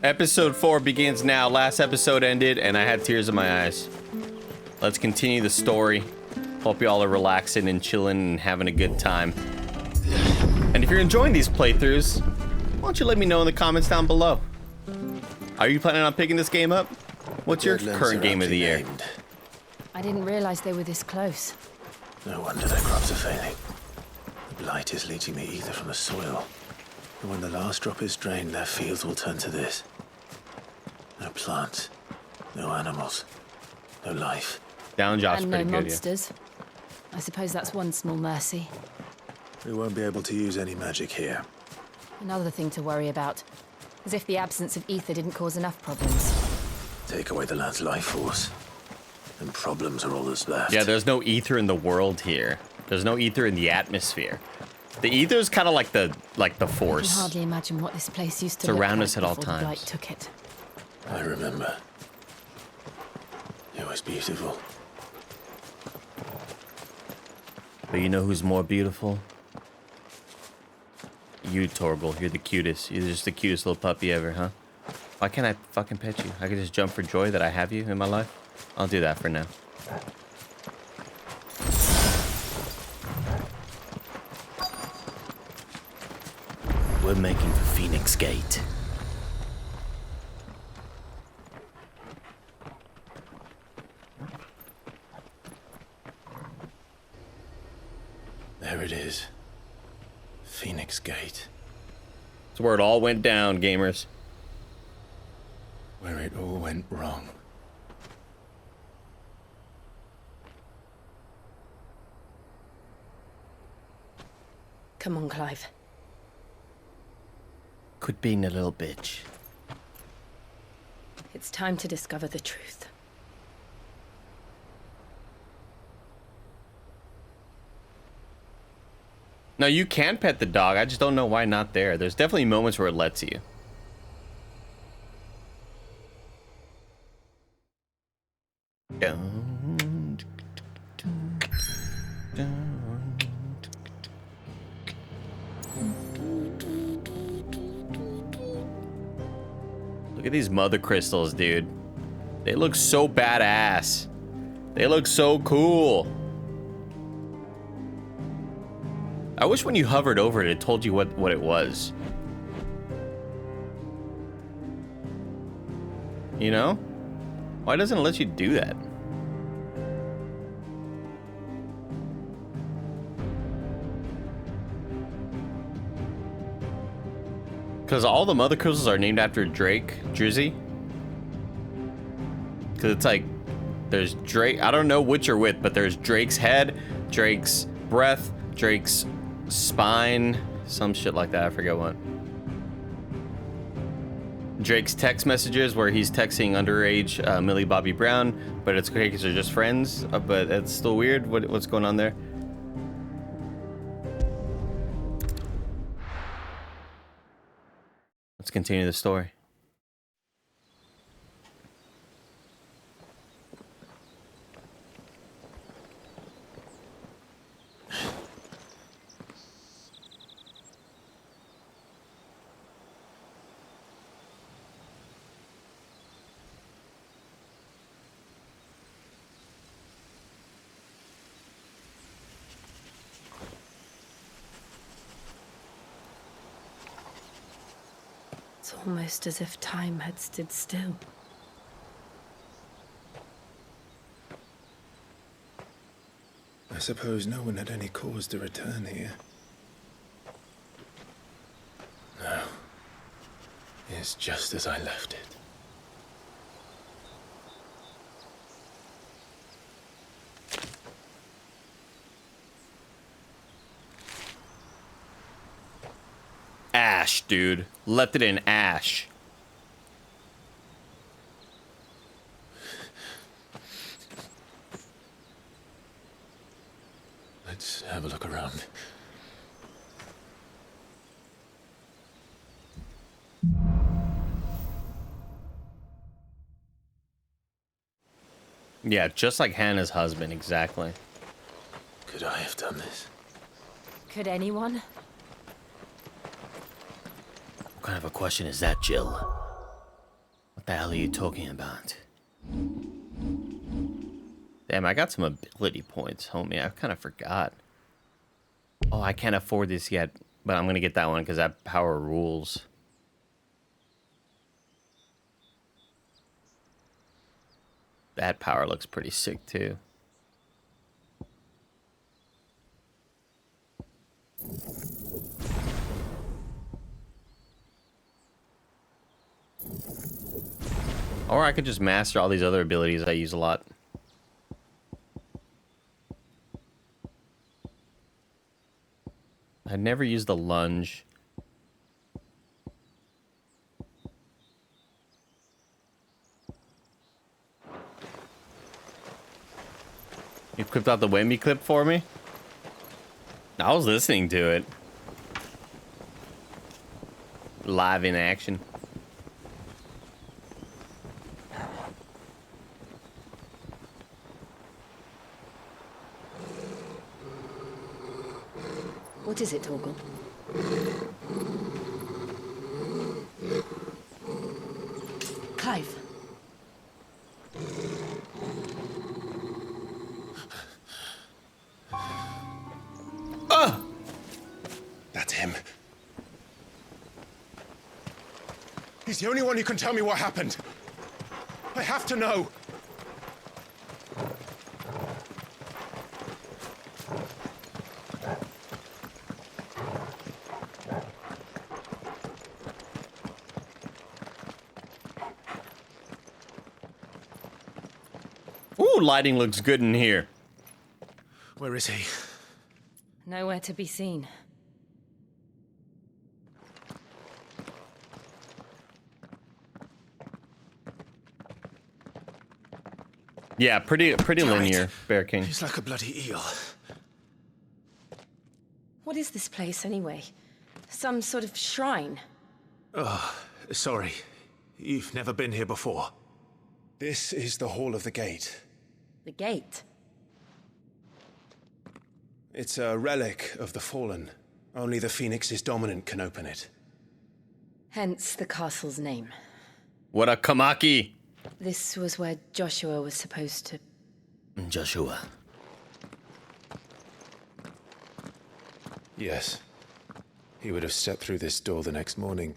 Episode 4 begins now. Last episode ended and I had tears in my eyes. Let's continue the story. Hope y'all are relaxing and chilling and having a good time. And if you're enjoying these playthroughs, why don't you let me know in the comments down below. Are you planning on picking this game up? What's your current game of the year? I didn't realize they were this close. No wonder their crops are failing. The blight is leaching the ether from the soil. And when the last drop is drained, their fields will turn to this. No plants, no animals, no life. Down job's and pretty no good, monsters. I suppose that's one small mercy. We won't be able to use any magic here. Another thing to worry about. As if the absence of ether didn't cause enough problems. Take away the land's life force, and problems are all that's left. Yeah, there's no ether in the world here. There's no ether in the atmosphere. The ether is kind of like the force. I can hardly imagine what this place used to It's look around like us at all before the blight times. took it. I remember. It was beautiful. But you know who's more beautiful? You, Torgal. You're the cutest. You're just the cutest little puppy ever, huh? Why can't I fucking pet you? I could just jump for joy that I have you in my life. I'll do that for now. We're making for Phoenix Gate. There it is. Phoenix Gate. It's where it all went down, gamers. Where it all went wrong. Come on, Clive. Quit being a little bitch. It's time to discover the truth. No, you can pet the dog. I just don't know why not there. There's definitely moments where it lets you. Look at these mother crystals, dude. They look so badass. They look so cool. I wish when you hovered over it, it told you what it was. You know? Why doesn't it let you do that? Because all the mother crystals are named after Drake, Drizzy. Because it's like, there's Drake, I don't know which are which, but there's Drake's head, Drake's breath, Drake's spine, some shit like that, I forget what. Drake's text messages where he's texting underage Millie Bobby Brown, but it's okay because they're just friends, but it's still weird. What's going on there? Let's continue the story. It's almost as if time had stood still. I suppose no one had any cause to return here. No. It's just as I left it. Ash, dude. Left it in ash. Let's have a look around. Yeah, just like Hannah's husband, exactly. Could I have done this? Could anyone? What kind of a question is that, Jill? What the hell are you talking about? Damn, I got some ability points, homie. I kind of forgot. Oh, I can't afford this yet, but I'm gonna get that one because that power rules. That power looks pretty sick too. Or I could just master all these other abilities I use a lot. I never used the lunge. You clipped out the Wemby clip for me? I was listening to it. Live in action. What is it, Torgal? Clive. That's him. He's the only one who can tell me what happened. I have to know. Ooh, lighting looks good in here. Where is he? Nowhere to be seen. Yeah, pretty Damn linear, it. Bear King. He's like a bloody eel. What is this place, anyway? Some sort of shrine? Sorry. You've never been here before. This is the Hall of the Gate. The gate? It's a relic of the Fallen. Only the Phoenix's dominant can open it. Hence the castle's name. What a Kamaki! This was where Joshua was supposed to... Joshua. Yes. He would have stepped through this door the next morning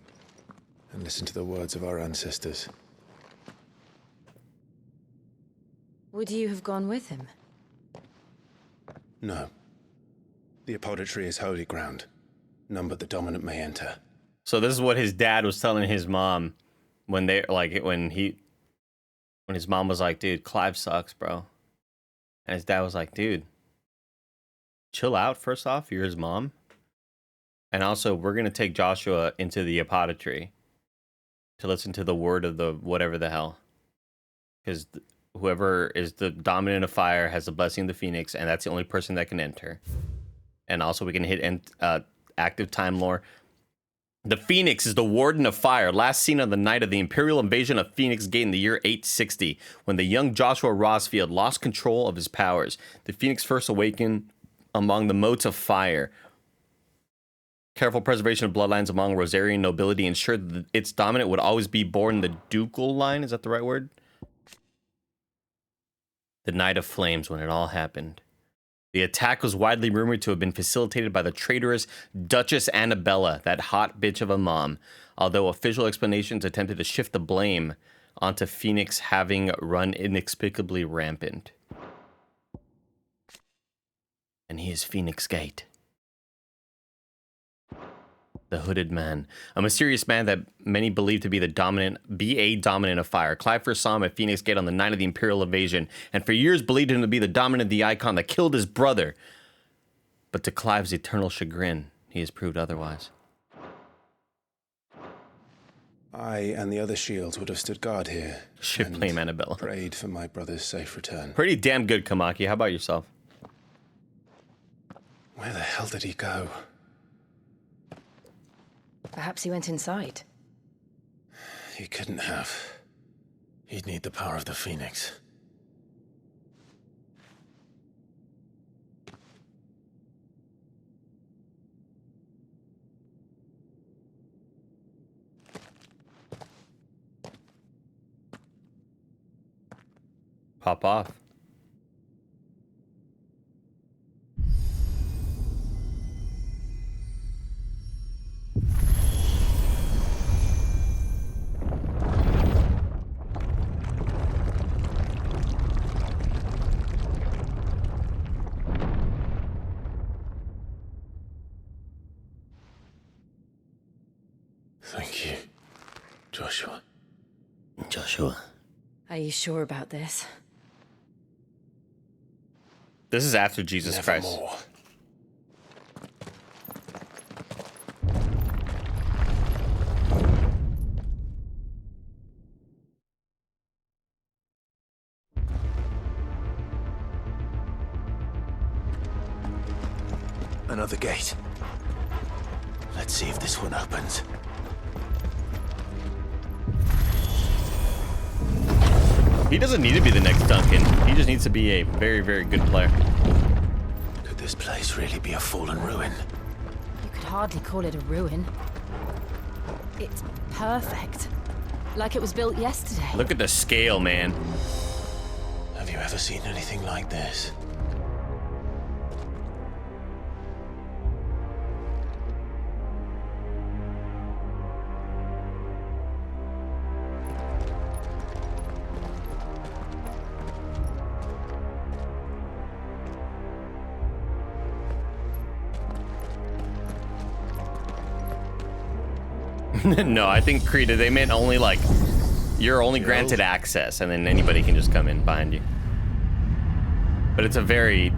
and listened to the words of our ancestors. Would you have gone with him? No. The apothecary is holy ground. None but the dominant may enter. So this is what his dad was telling his mom when they when his mom was like, dude, Clive sucks, bro. And his dad was like, dude, chill out first off, you're his mom. And also, we're going to take Joshua into the apothecary to listen to the word of the whatever the hell. Because whoever is the dominant of fire has the blessing of the Phoenix, and that's the only person that can enter. And also, we can hit active time lore. The Phoenix is the warden of fire, last seen on the night of the Imperial invasion of Phoenix Gate in the year 860, when the young Joshua Rosfield lost control of his powers. The Phoenix first awakened among the motes of fire. Careful preservation of bloodlines among Rosarian nobility ensured that its dominant would always be born in the ducal line. Is that the right word? The night of flames when it all happened. The attack was widely rumored to have been facilitated by the traitorous Duchess Annabella, that hot bitch of a mom, although official explanations attempted to shift the blame onto Phoenix having run inexplicably rampant. And he is Phoenix Gate. The Hooded Man, a mysterious man that many believe to be a dominant of fire. Clive first saw him at Phoenix Gate on the night of the Imperial invasion, and for years believed him to be the dominant, the icon that killed his brother. But to Clive's eternal chagrin, he has proved otherwise. I and the other shields would have stood guard here. Ship and blame Annabella. Prayed for my brother's safe return. Pretty damn good, Kamaki. How about yourself? Where the hell did he go? Perhaps he went inside. He couldn't have. He'd need the power of the Phoenix. Pop off. Thank you, Joshua. Joshua. Are you sure about this? This is after Jesus Christ. Nevermore. Another gate. Let's see if this one opens. He doesn't need to be the next Duncan. He just needs to be a very, very good player. Could this place really be a fallen ruin? You could hardly call it a ruin. It's perfect. Like it was built yesterday. Look at the scale, man. Have you ever seen anything like this? No, I think Krita, they meant only like, you're only granted access and then anybody can just come in behind you. But it's a very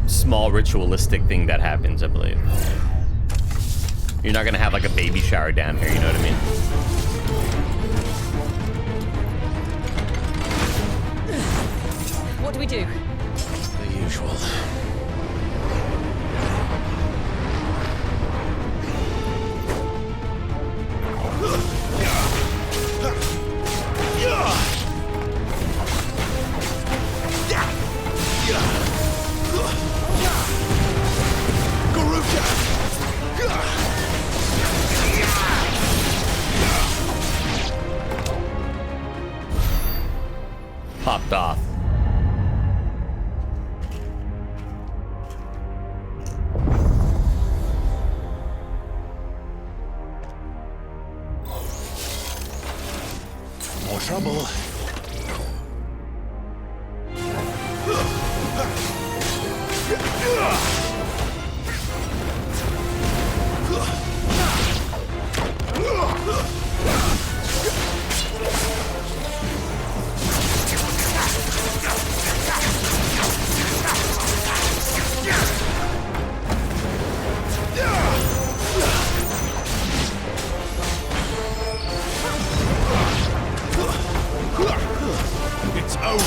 small ritualistic thing that happens, I believe. You're not gonna have like a baby shower down here, you know what I mean? What do we do? The usual. Popped off. More trouble. It's over.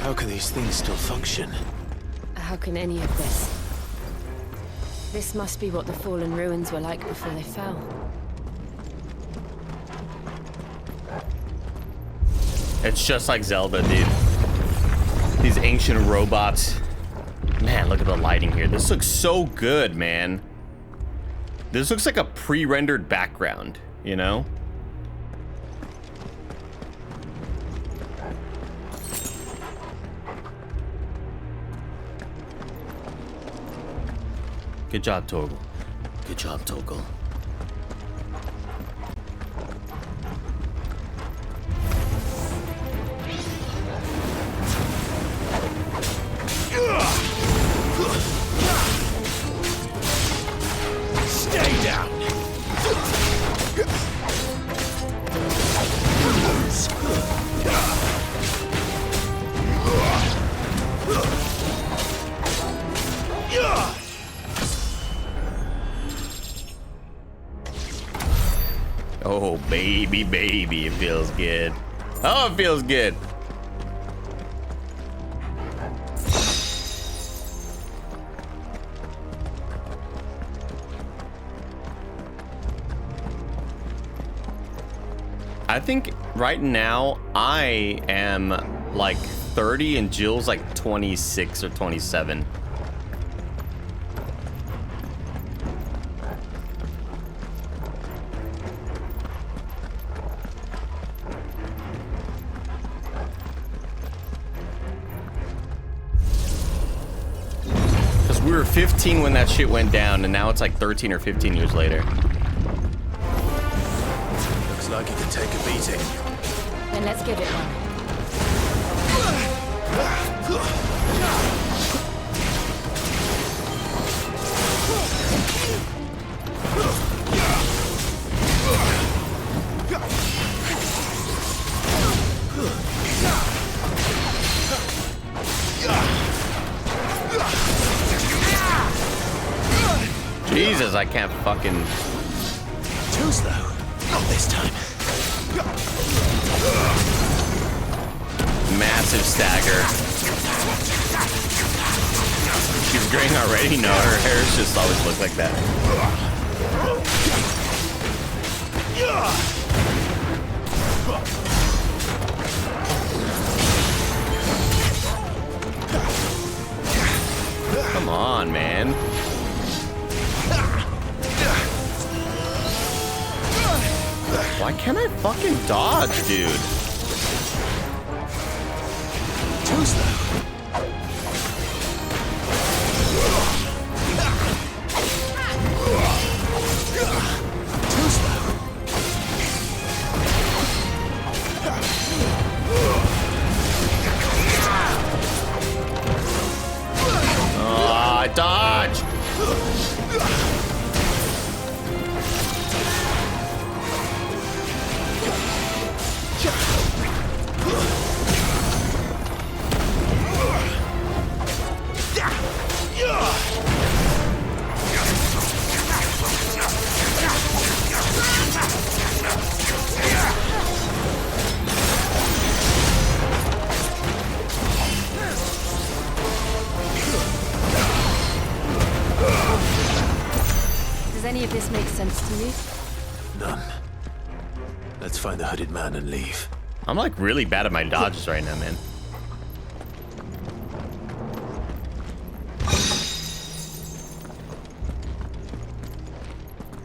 How can these things still function? How can any of this? This must be what the fallen ruins were like before they fell. It's just like Zelda, dude. These ancient robots. Man, look at the lighting here. This looks so good, man. This looks like a pre-rendered background, you know? Good job, Torgal. Good job, Torgal. Stay down. Oh, baby, baby, it feels good. Oh, it feels good. I think right now I am like 30 and Jill's like 26 or 27. were 15 when that shit went down, and now it's like 13 or 15 years later. Looks like it can take a beating. Then let's give it one. Jesus, I can't fucking... Too slow. Not this time. Massive stagger. She's graying already? No, her hair's just always looked like that. Come on, man. Why can't I fucking dodge, dude? Too slow. Too slow. Oh, I dodged. Does any of this make sense to you? None. Let's find the hooded man and leave. I'm like really bad at my dodges right now, man.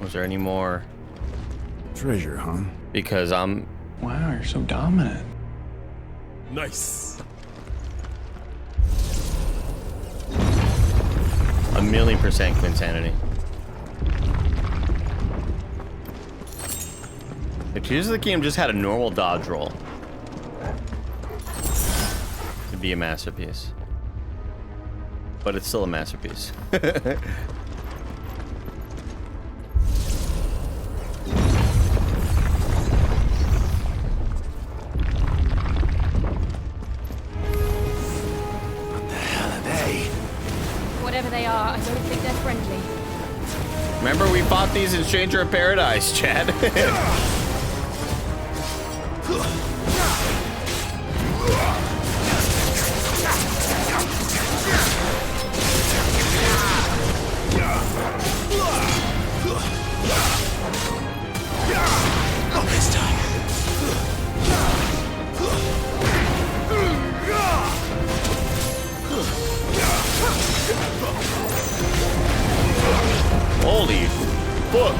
Was there any more? Treasure, huh? Because I'm... Wow, you're so dominant. Nice. 1,000,000% insanity. The Tears of the Kingdom just had a normal dodge roll. It'd be a masterpiece. But it's still a masterpiece. Whatever they are, I don't think they're friendly. Remember we fought these in Stranger of Paradise, Chad? Not this time. Holy fuck.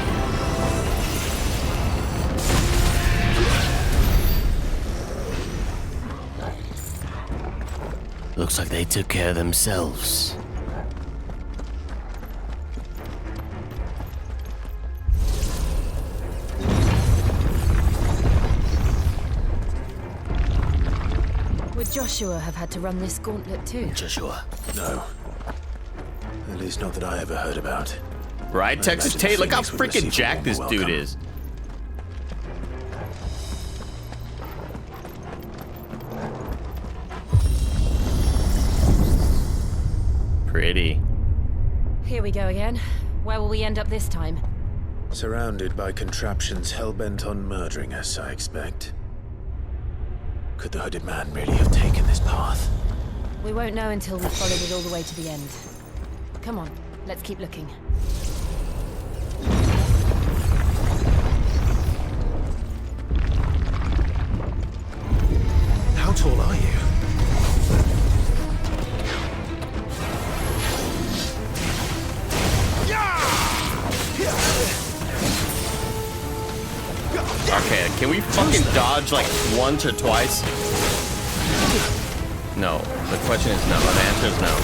Looks like they took care of themselves. Would Joshua have had to run this gauntlet too? Joshua. No. At least not that I ever heard about. Right, Texas imagine Tate? Look how Phoenix would freaking receive a jacked this warm dude welcome. is. Pretty. Here we go again. Where will we end up this time? Surrounded by contraptions hell-bent on murdering us, I expect. Could the hooded man really have taken this path? We won't know until we've followed it all the way to the end. Come on, let's keep looking. How tall are you? Okay, can we fucking dodge like once or twice? No. The question is no. The answer is no.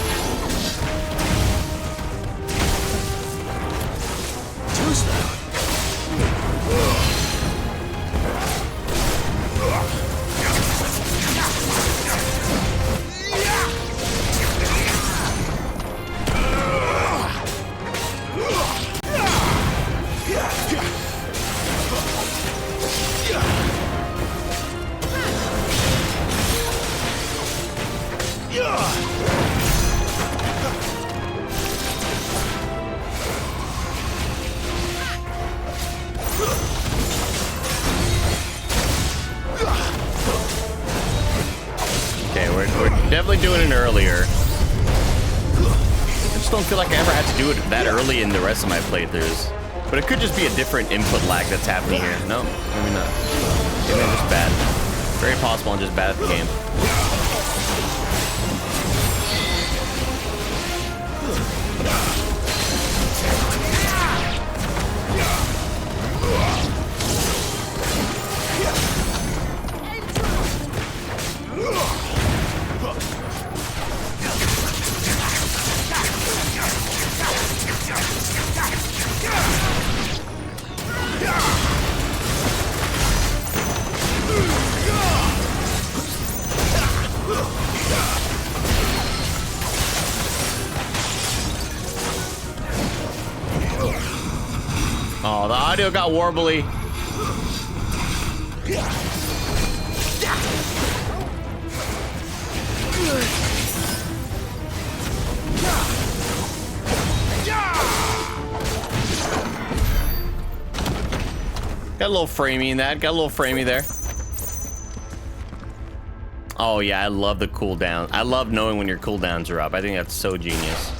Definitely doing it earlier. I just don't feel like I ever had to do it that early in the rest of my playthroughs. But it could just be a different input lag that's happening here. No, maybe not. Maybe I'm just bad. Very possible I'm just bad at the game. Oh, the audio got warbly. Got a little framey in that. Got a little framey there. Oh yeah, I love the cooldown. I love knowing when your cooldowns are up. I think that's so genius.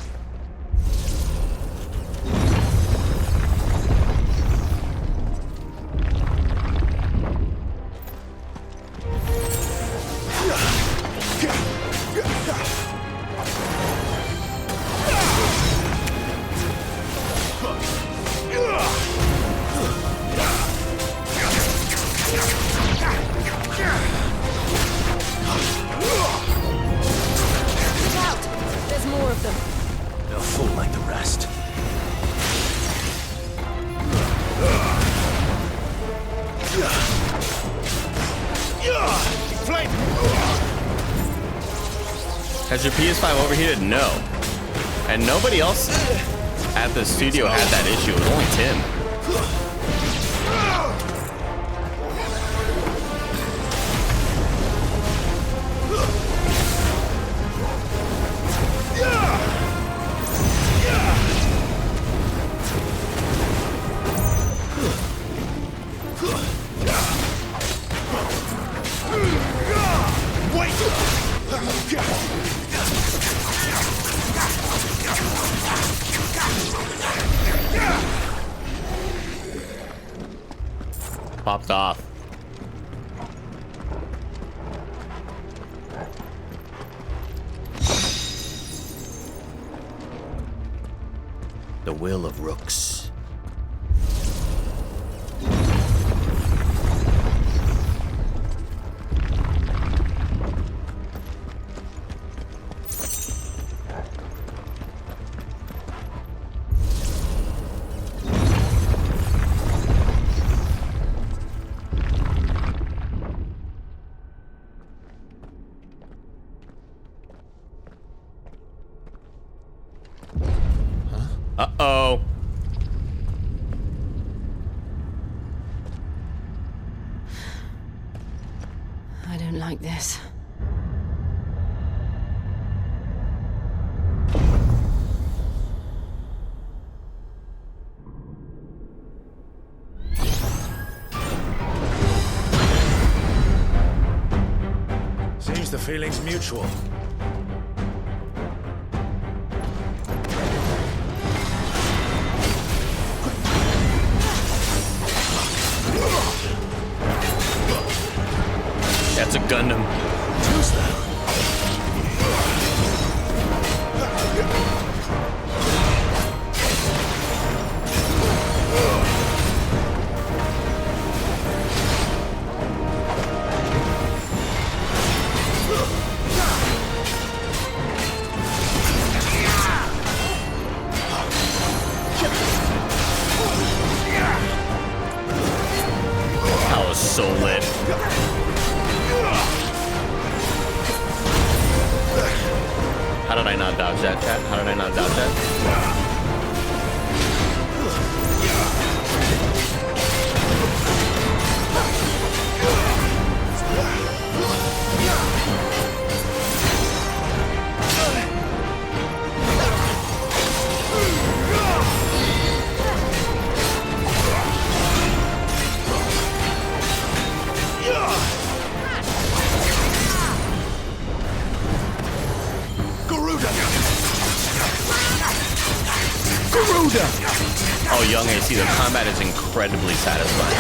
Has your PS5 overheated? No. And nobody else at the studio had that issue. It was only Tim. Popped off. The Will of Rooks. Uh-oh. I don't like this. Seems the feeling's mutual. That's a Gundam. Who's that? so lit. How did I not dodge that, chat? How did I not dodge that? Oh, young AC, the combat is incredibly satisfying.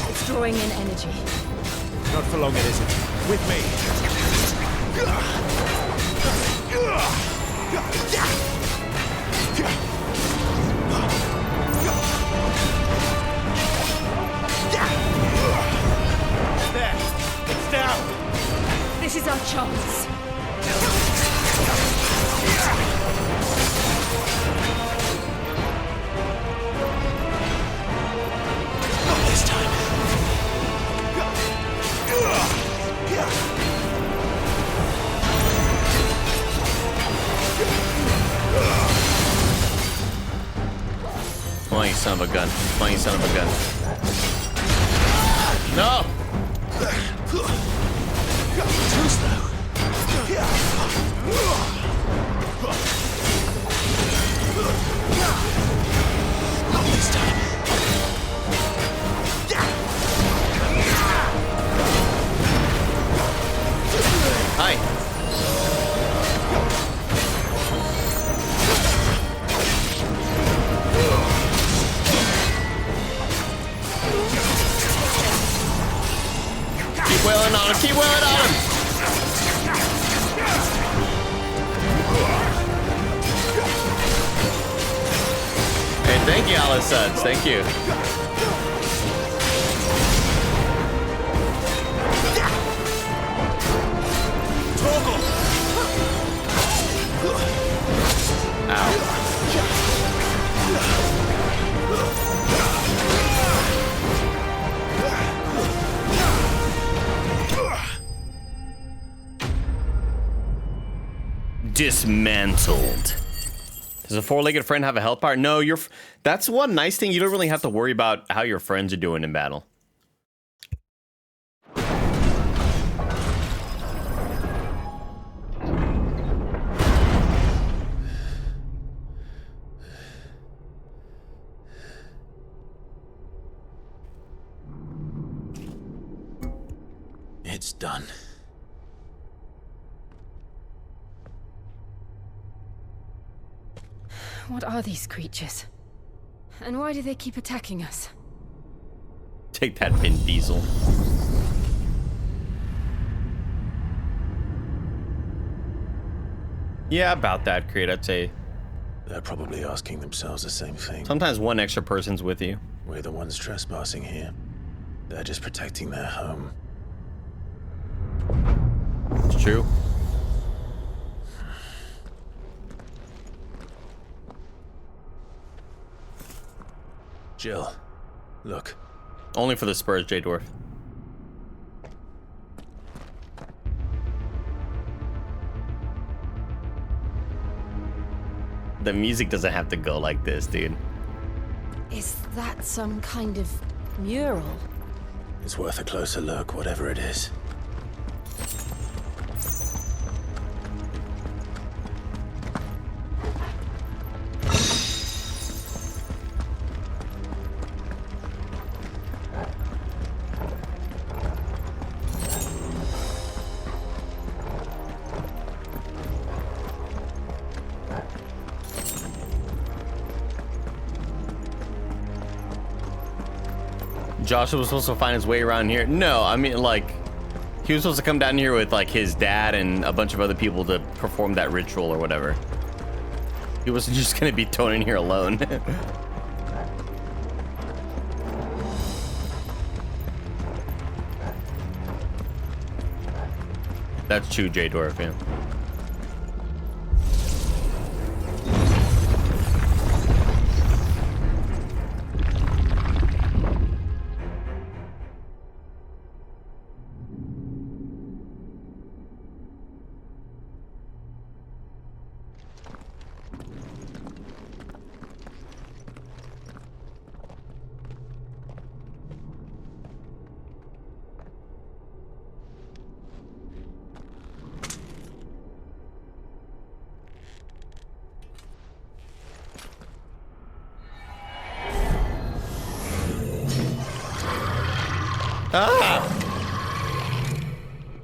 It's drawing in energy. Not for long, it isn't. With me. There. It's down. This is our chance. Not this time. Come on, you son of a gun. Come on, you son of a gun. No! Too slow. Not this time. Hi. Keep wailing on him, keep wailing on him! Hey, thank you, Alice Suds, thank you. Ow. Dismantled. Does a four-legged friend have a health bar? No, that's one nice thing. You don't really have to worry about how your friends are doing in battle. It's done. What are these creatures? And why do they keep attacking us? Take that, Vin Diesel. Yeah, about that, Creed, I'd say. They're probably asking themselves the same thing. Sometimes one extra person's with you. We're the ones trespassing here. They're just protecting their home. It's true. Jill, look. Only for the Spurs, J Dwarf. The music doesn't have to go like this, dude. Is that some kind of mural? It's worth a closer look, whatever it is. Joshua was supposed to find his way around here. No, I mean, like, he was supposed to come down here with, like, his dad and a bunch of other people to perform that ritual or whatever. He wasn't just gonna be thrown in here alone. That's true, J Dwarf, yeah.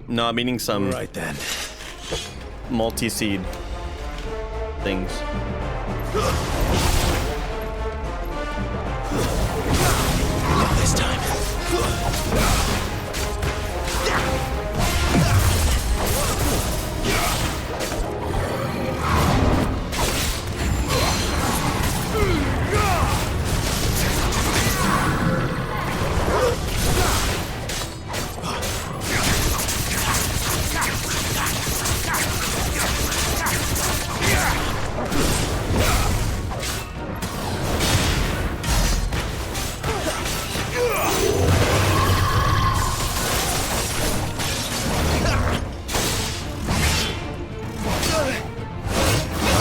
No, I'm eating some Right then. multi-seed things. Not this time.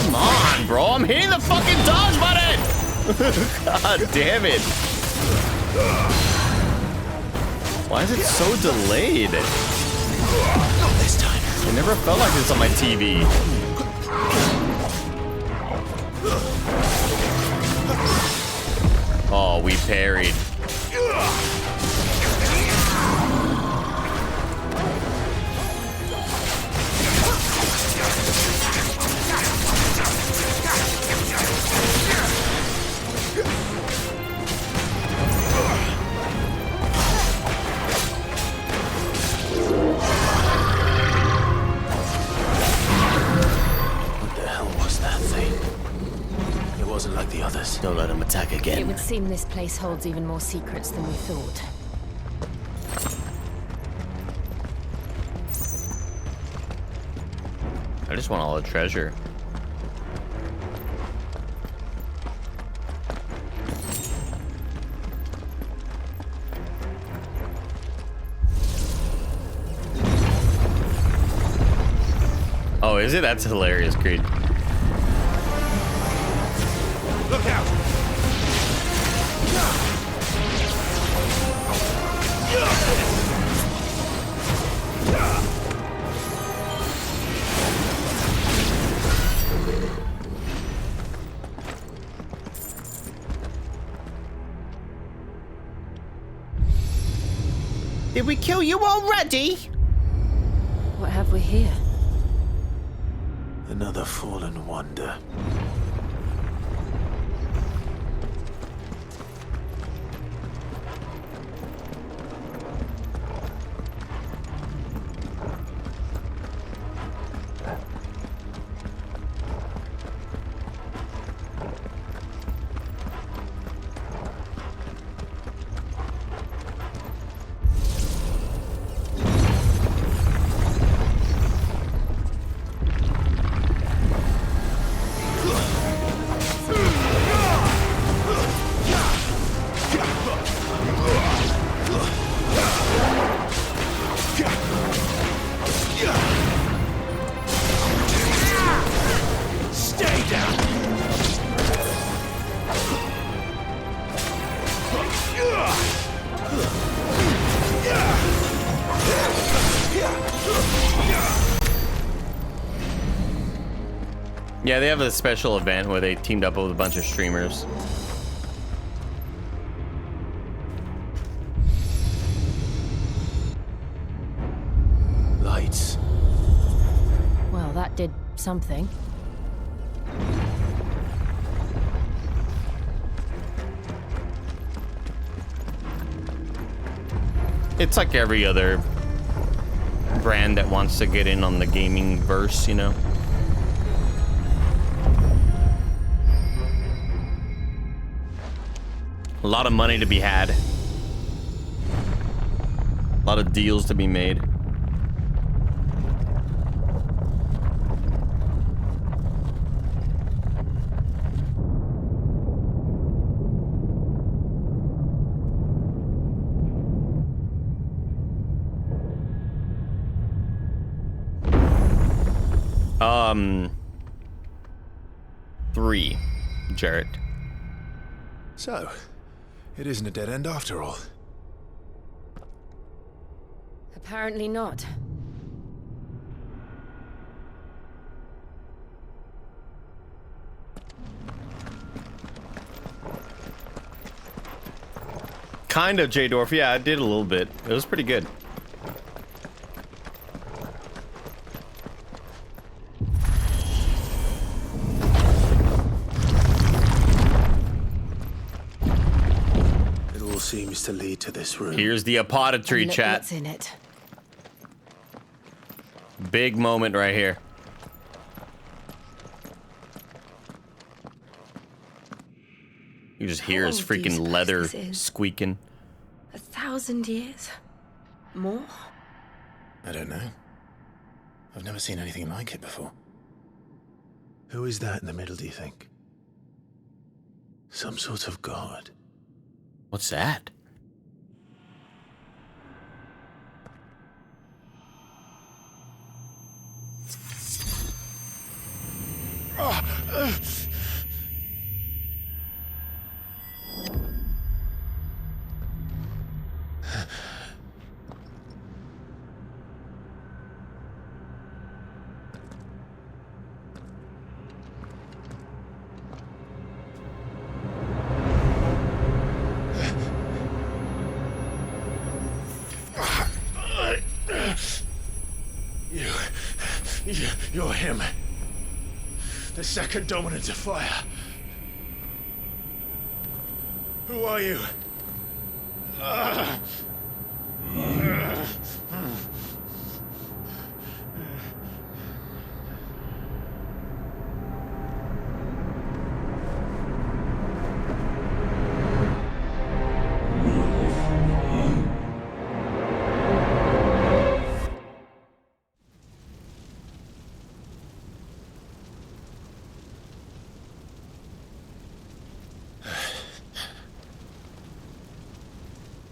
Come on, bro. I'm hitting the fucking dodge button. God damn it. Why is it so delayed? Not this time. It never felt like this on my TV. Oh, we parried. What the hell was that thing? It wasn't like the others. Don't let him attack It again. would seem this place holds even more secrets than we thought. I just want all the treasure. Oh, is it? That's hilarious, Creed. Look out! Did we kill you already? What have we here? Another fallen wonder. Yeah, they have a special event where they teamed up with a bunch of streamers. Lights. Well, that did something. It's like every other brand that wants to get in on the gaming verse, you know? A lot of money to be had. A lot of deals to be made. 3, Jarrett. So, it isn't a dead end after all. Apparently not. Kind of, J-Dorf. Yeah, I did a little bit. It was pretty good. It all seems to lead to this room. Here's the apothecary, And look chat. what's in it. Big moment right here. You just hear his old do you freaking suppose leather this is? squeaking. 1,000 years? More? I don't know. I've never seen anything like it before. Who is that in the middle, do you think? Some sort of god. What's that? You're him. The second dominant of fire. Who are you?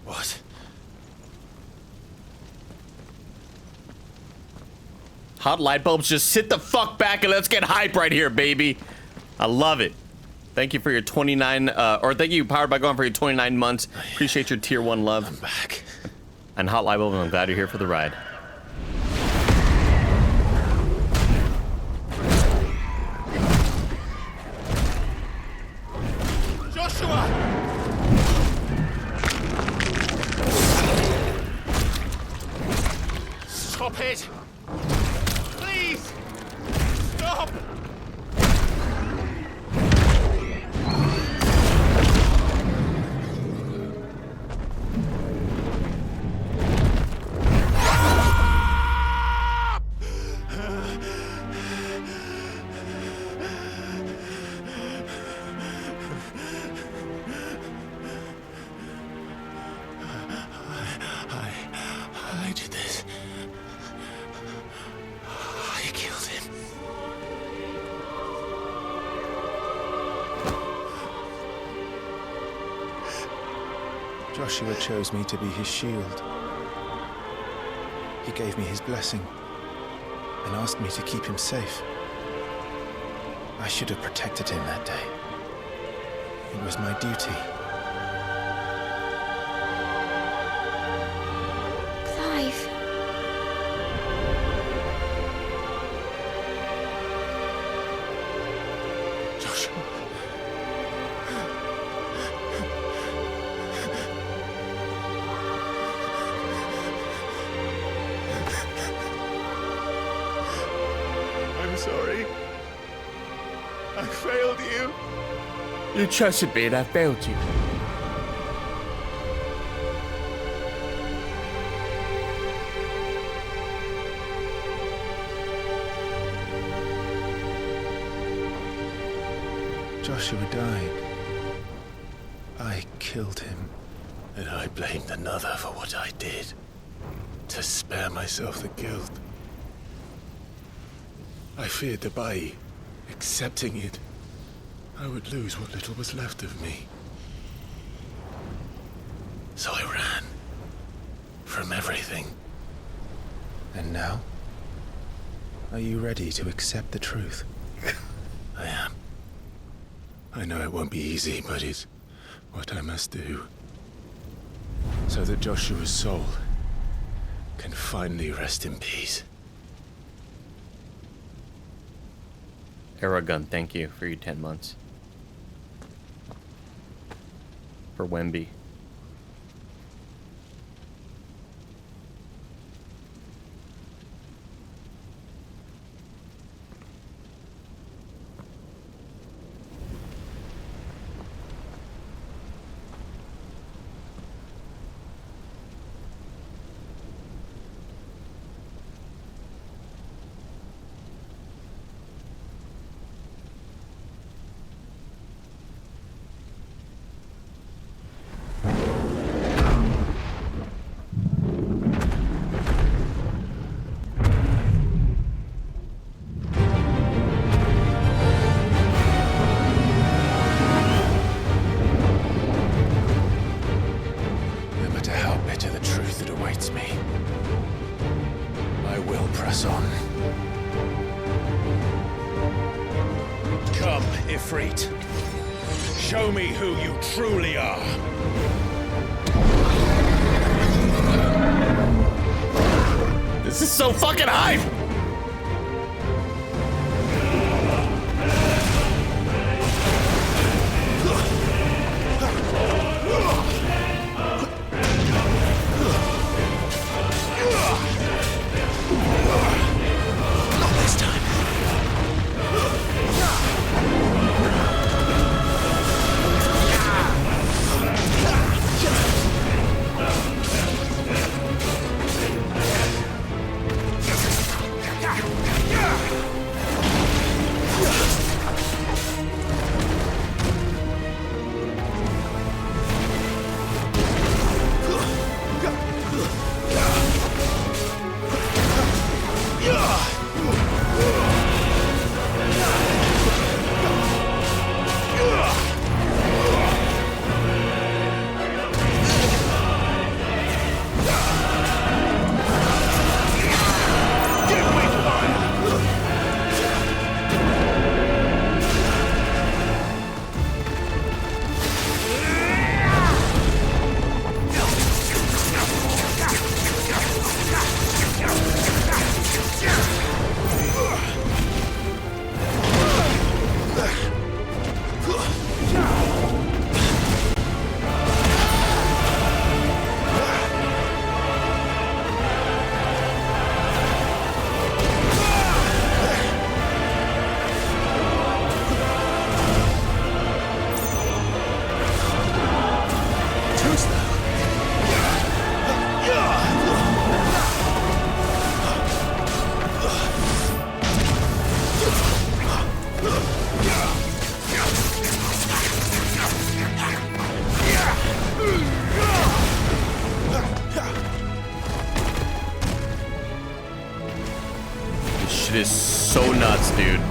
What? Hot light bulbs, just sit the fuck back and let's get hype right here, baby. I love it. Thank you for your 29, thank you, Powered by Gone, for your 29 months. Appreciate your tier 1 love. I'm back. And Hot Light Bulb, I'm glad you're here for the ride. Joshua! Stop it! Please! Stop! I did this. I killed him. Joshua chose me to be his shield. He gave me his blessing and asked me to keep him safe. I should have protected him that day. It was my duty. Clive. Joshua. I'm sorry. I failed you. You trusted me and I failed you. Joshua died. I killed him. And I blamed another for what I did. To spare myself the guilt. I feared that by accepting it, I would lose what little was left of me. So I ran. From everything. And now? Are you ready to accept the truth? I am. I know it won't be easy, but it's what I must do. So that Joshua's soul can finally rest in peace. Aragon, thank you for your 10 months. For Wemby. No matter how bitter the truth that awaits me, I will press on. Come, Ifrit. Show me who you truly are. This is so fucking hype! Not this time. This shit is so nuts, dude.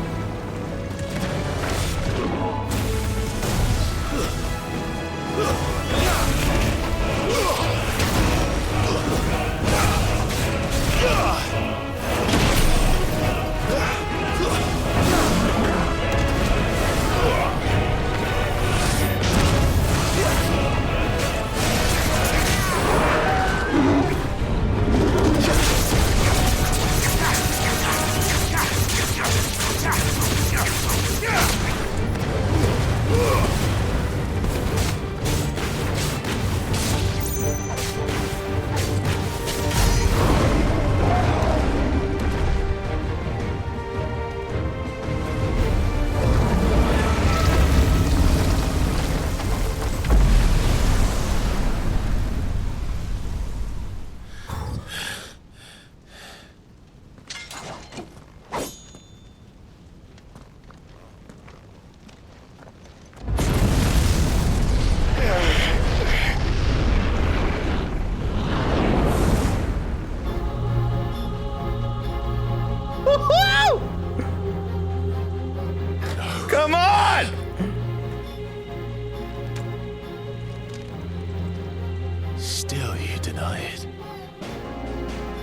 Come on! Still you deny it.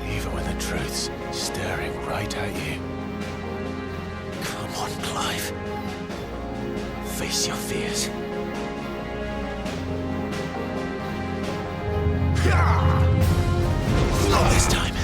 Even when the truth's staring right at you. on, Clive. Face your fears. Not this time.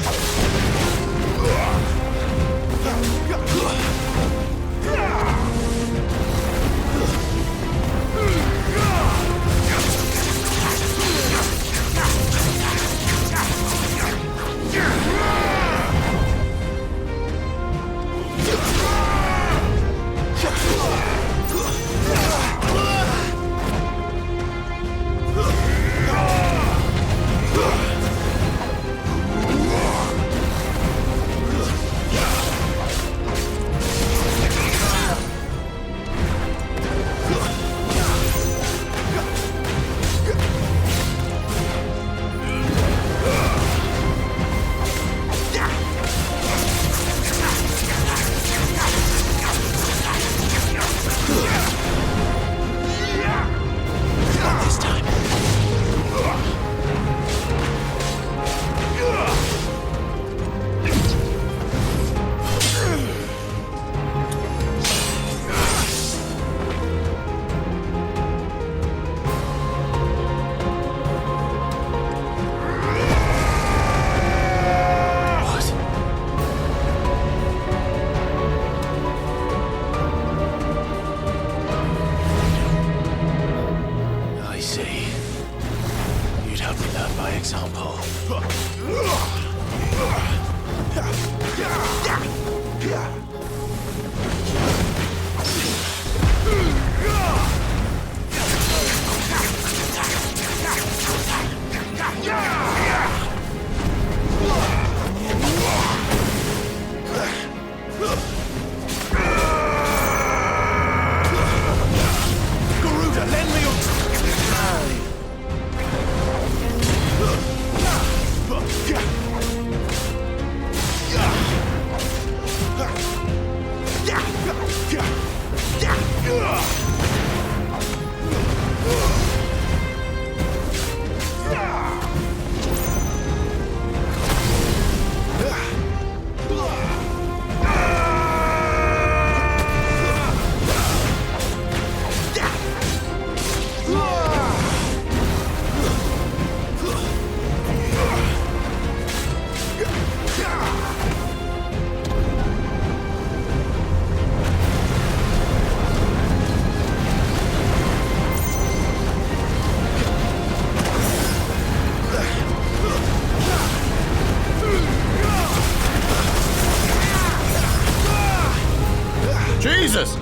Jesus!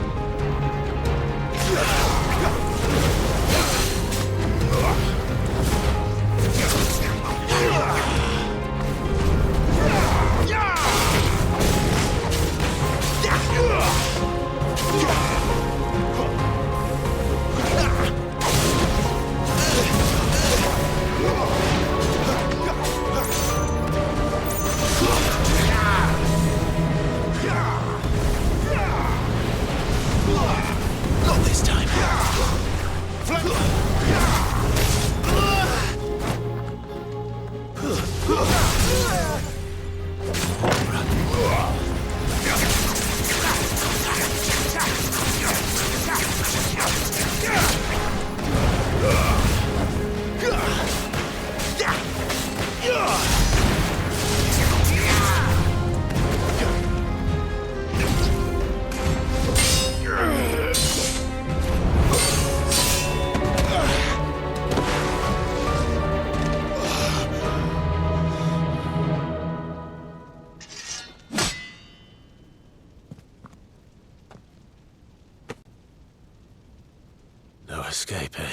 Escape, eh?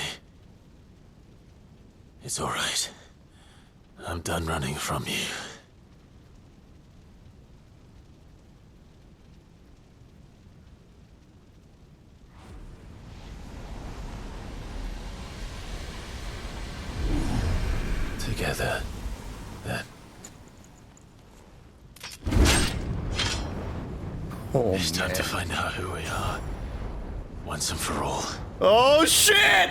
It's all right. I'm done running from you. Together, then. Oh, it's time to find out who we are. Once and for all. Oh, shit!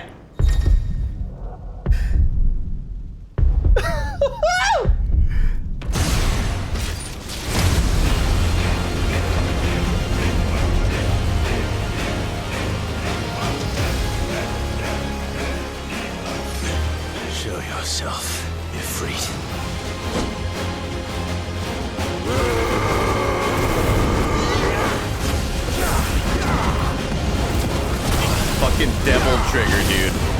Ifrit. Fucking devil trigger, dude.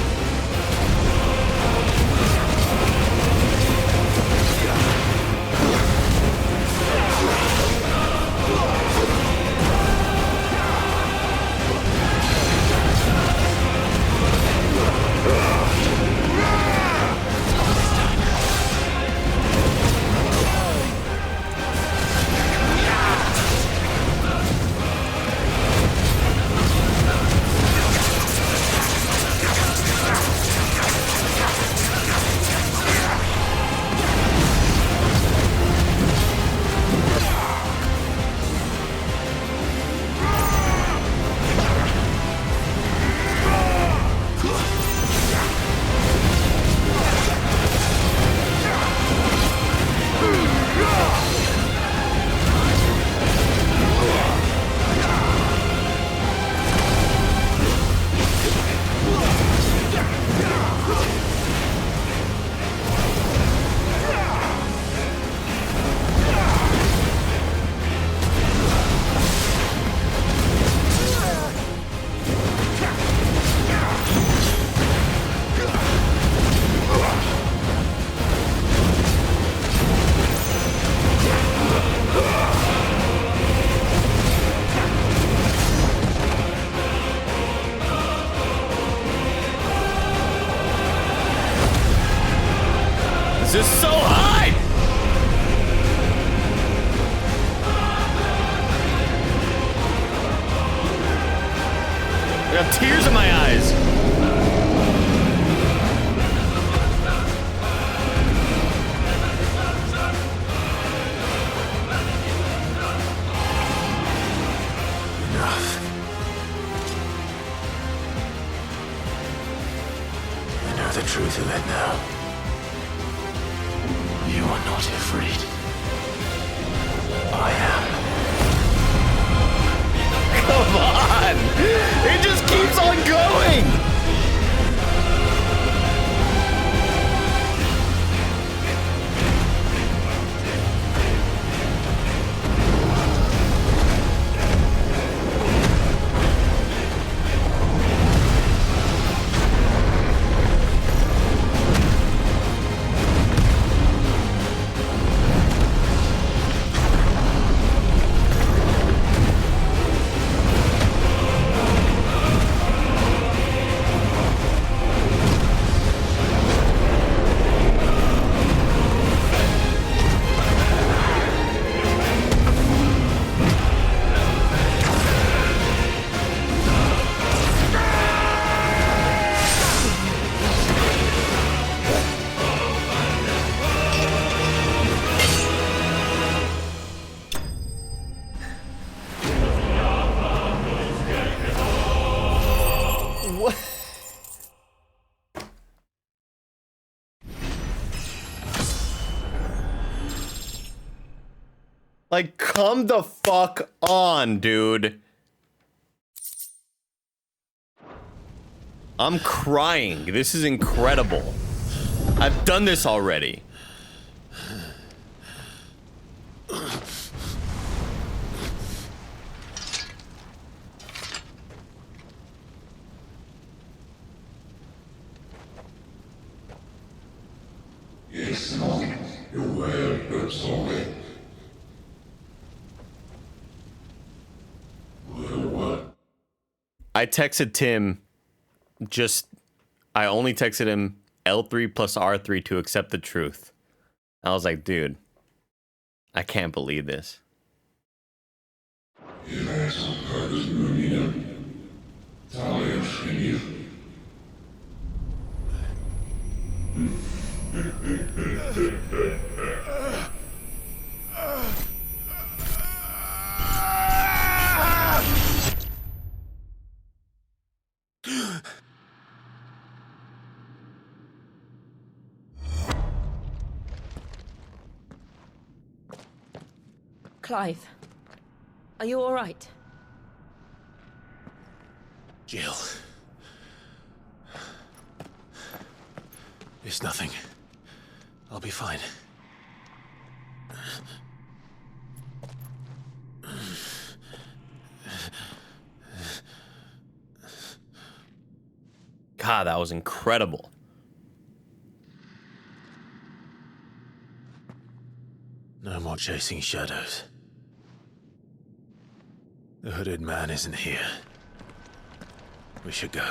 This is so high! I got tears in my eyes. Enough. I know the truth of it now. You are not afraid. I am. Come on! It just keeps on going! Like, come the fuck on, dude. I'm crying. This is incredible. I've done this already. I texted Tim I only texted him L3 plus R3 to accept the truth. I was like, dude, I can't believe this. Clive, are you all right? Jill. It's nothing. I'll be fine. God, that was incredible. No more chasing shadows. The hooded man isn't here. We should go.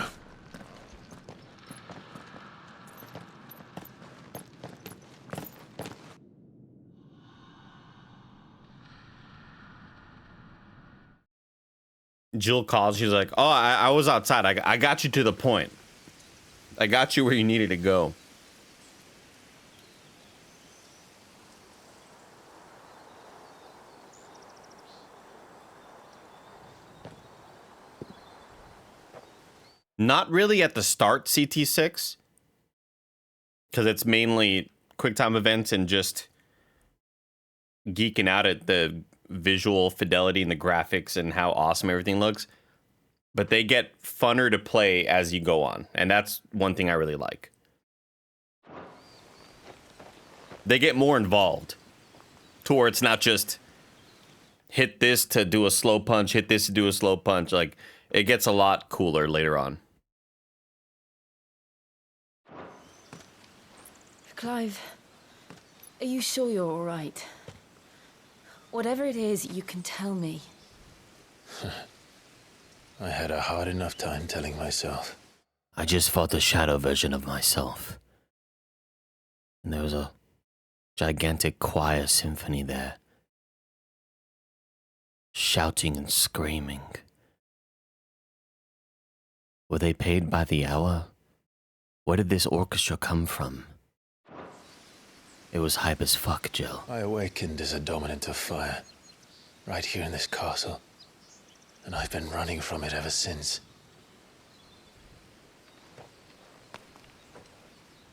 Jill calls. She's like, oh, I was outside. I got you to the point. I got you where you needed to go. Not really at the start, CT6. Because it's mainly QuickTime events and just geeking out at the visual fidelity and the graphics and how awesome everything looks. But they get funner to play as you go on. And that's one thing I really like. They get more involved. To where it's not just hit this to do a slow punch, hit this to do a slow punch. Like, it gets a lot cooler later on. Clive, are you sure you're all right? Whatever it is, you can tell me. I had a hard enough time telling myself. I just fought the shadow version of myself. And there was a gigantic choir symphony there. Shouting and screaming. Were they paid by the hour? Where did this orchestra come from? It was hype as fuck, Jill. I awakened as a dominant of fire, right here in this castle. And I've been running from it ever since.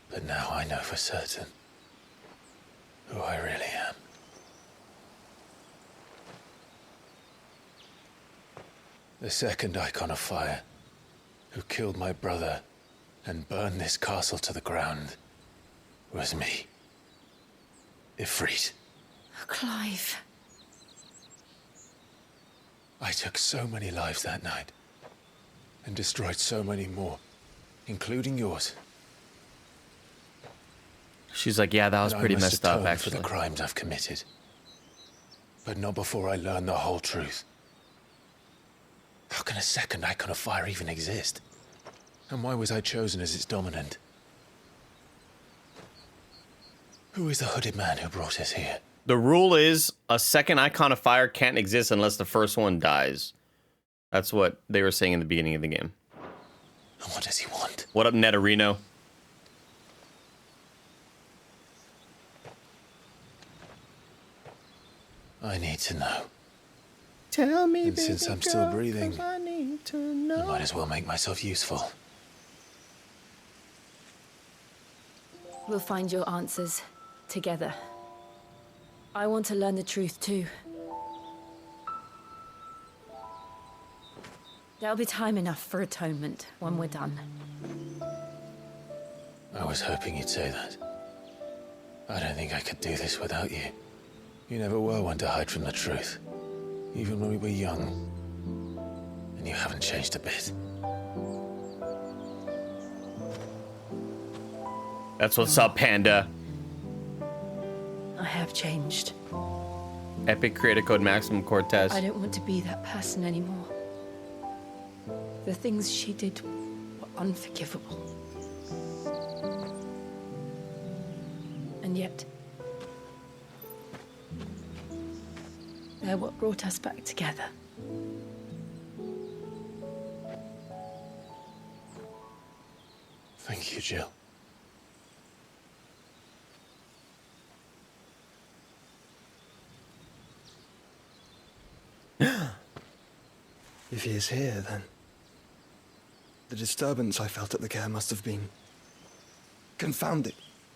But now I know for certain who I really am. The second icon of fire, who killed my brother and burned this castle to the ground, was me. Ifrit. Clive. I took so many lives that night, and destroyed so many more, including yours. She's like, yeah, that was And pretty I must messed up, atone actually. for the crimes I've committed. But not before I learn the whole truth. How can a second icon of fire even exist? And why was I chosen as its dominant? Who is the hooded man who brought us here? The rule is a second icon of fire can't exist unless the first one dies. That's what they were saying in the beginning of the game. And what does he want? What up, Netarino? I need to know. Tell me, And since I'm still breathing, I might as well make myself useful. We'll find your answers together. I want to learn the truth too. There'll be time enough for atonement when we're done. I was hoping you'd say that. I don't think I could do this without you. You never were one to hide from the truth, even when we were young. And you haven't changed a bit. That's what's up, Panda. I have changed. Epic Creator Code Maximum Cortez. I don't want to be that person anymore. The things she did were unforgivable. And yet, they're what brought us back together. Thank you, Jill. If he is here, then the disturbance I felt at the care must have been confounding.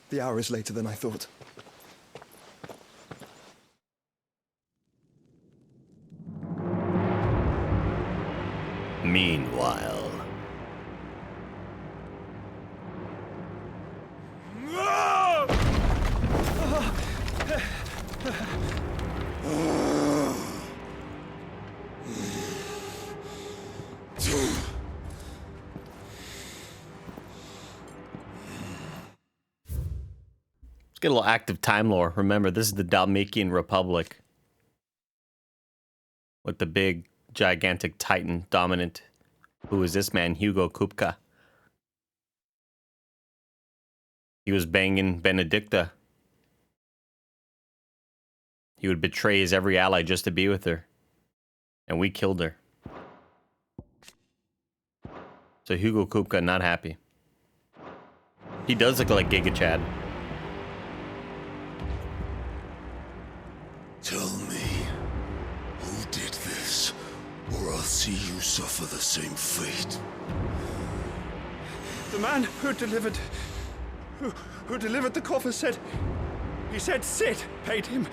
The hour is later than I thought. Meanwhile. get a little active time lore. Remember, this is the Dalmatian Republic. With the big, gigantic Titan dominant. Who is this man? Hugo Kupka. He was banging Benedicta. He would betray his every ally just to be with her. And we killed her. So Hugo Kupka not happy. He does look like Giga Chad. Tell me, who did this, or I'll see you suffer the same fate. The man who delivered the coffer said Sid paid him.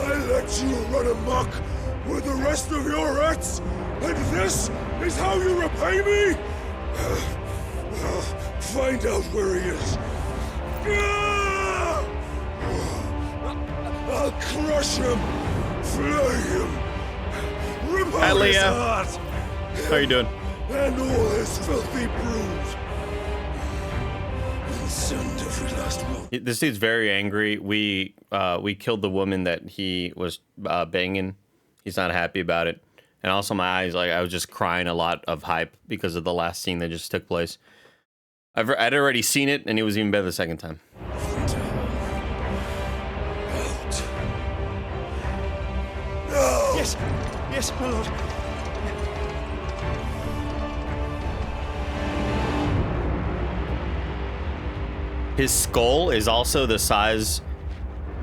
I let you run amok with the rest of your rats, and this is how you repay me? Find out where he is. I'll crush him, flay him, rip Hi, out his Leah. heart, How you doing? and all his filthy brood. And send every last one. This dude's very angry. We killed the woman that he was banging. He's not happy about it. And also my eyes, like I was just crying a lot of hype because of the last scene that just took place. I'd already seen it, and it was even better the second time. Yes, yes, my lord. His skull is also the size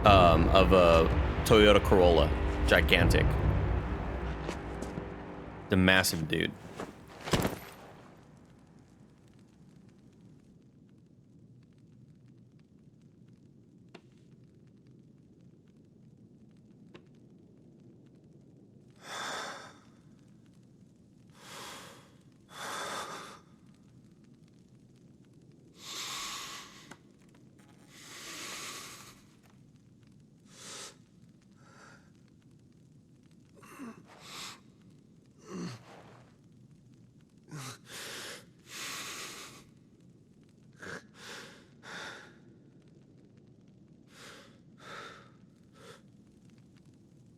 of a Toyota Corolla. Gigantic. The massive dude.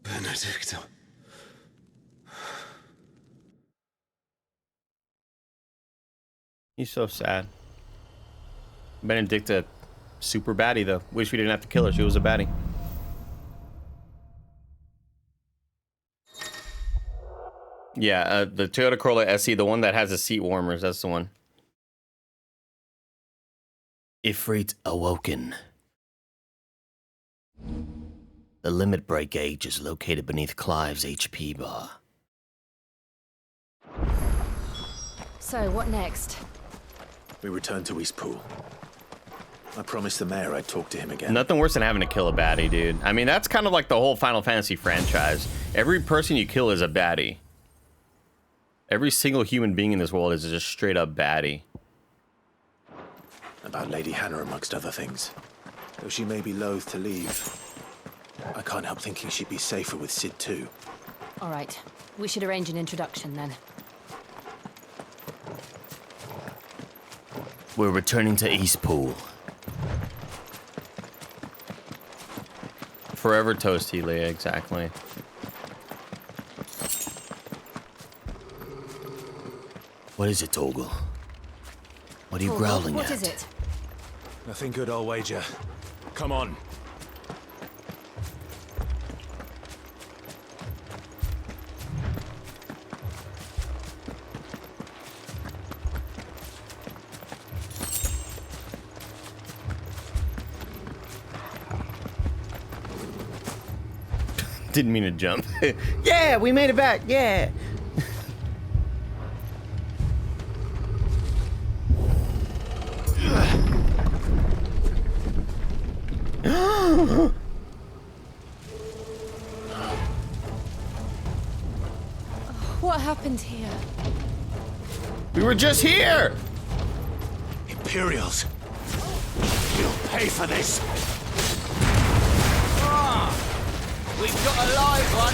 Benedicta. He's so sad. Benedicta, super baddie though. Wish we didn't have to kill her. She was a baddie. Yeah, the Toyota Corolla SE, the one that has the seat warmers, that's the one. Ifrit awoken. The limit break gauge is located beneath Clive's HP bar. So, what next? We return to East Pool. I promised the mayor I'd talk to him again. Nothing worse than having to kill a baddie, dude. I mean, that's kind of like the whole Final Fantasy franchise. Every person you kill is a baddie. Every single human being in this world is just straight up baddie. About Lady Hannah, amongst other things. Though she may be loath to leave, I can't help thinking she'd be safer with Sid too. All right, we should arrange an introduction then. We're returning to East Pool. Forever toasty, Leia, exactly. What is it, Torgal? What are you growling What at? is it? Nothing good, I'll wager. Come on. Didn't mean to jump. Yeah, we made it back. Yeah. What happened here? We were just here. Imperials. You'll pay for this. We've got a live one.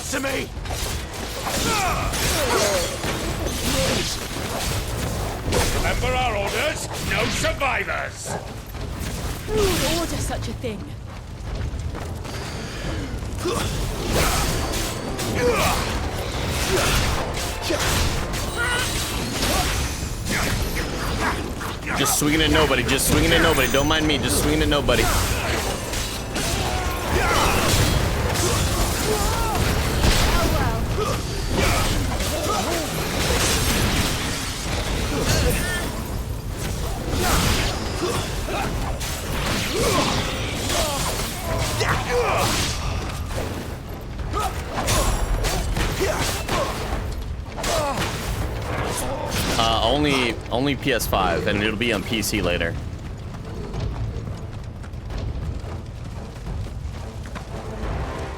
Answer me! Remember our orders? No survivors! Who would order such a thing? Just swinging at nobody. Just swinging at nobody. Don't mind me. Just swinging at nobody. Only PS5, and it'll be on PC later.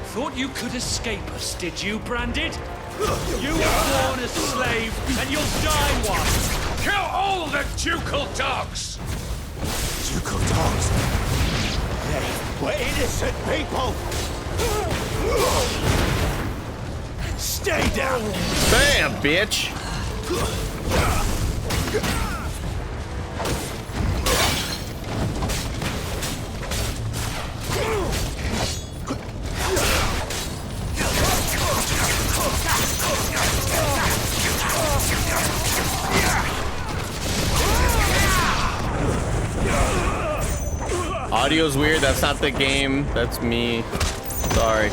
Thought you could escape us, did you, Branded? You were born a slave, and you'll die one. Kill all the ducal dogs! Ducal dogs? They were innocent people! Stay down! Bam, bitch! Audio's weird. That's not the game. That's me. Sorry.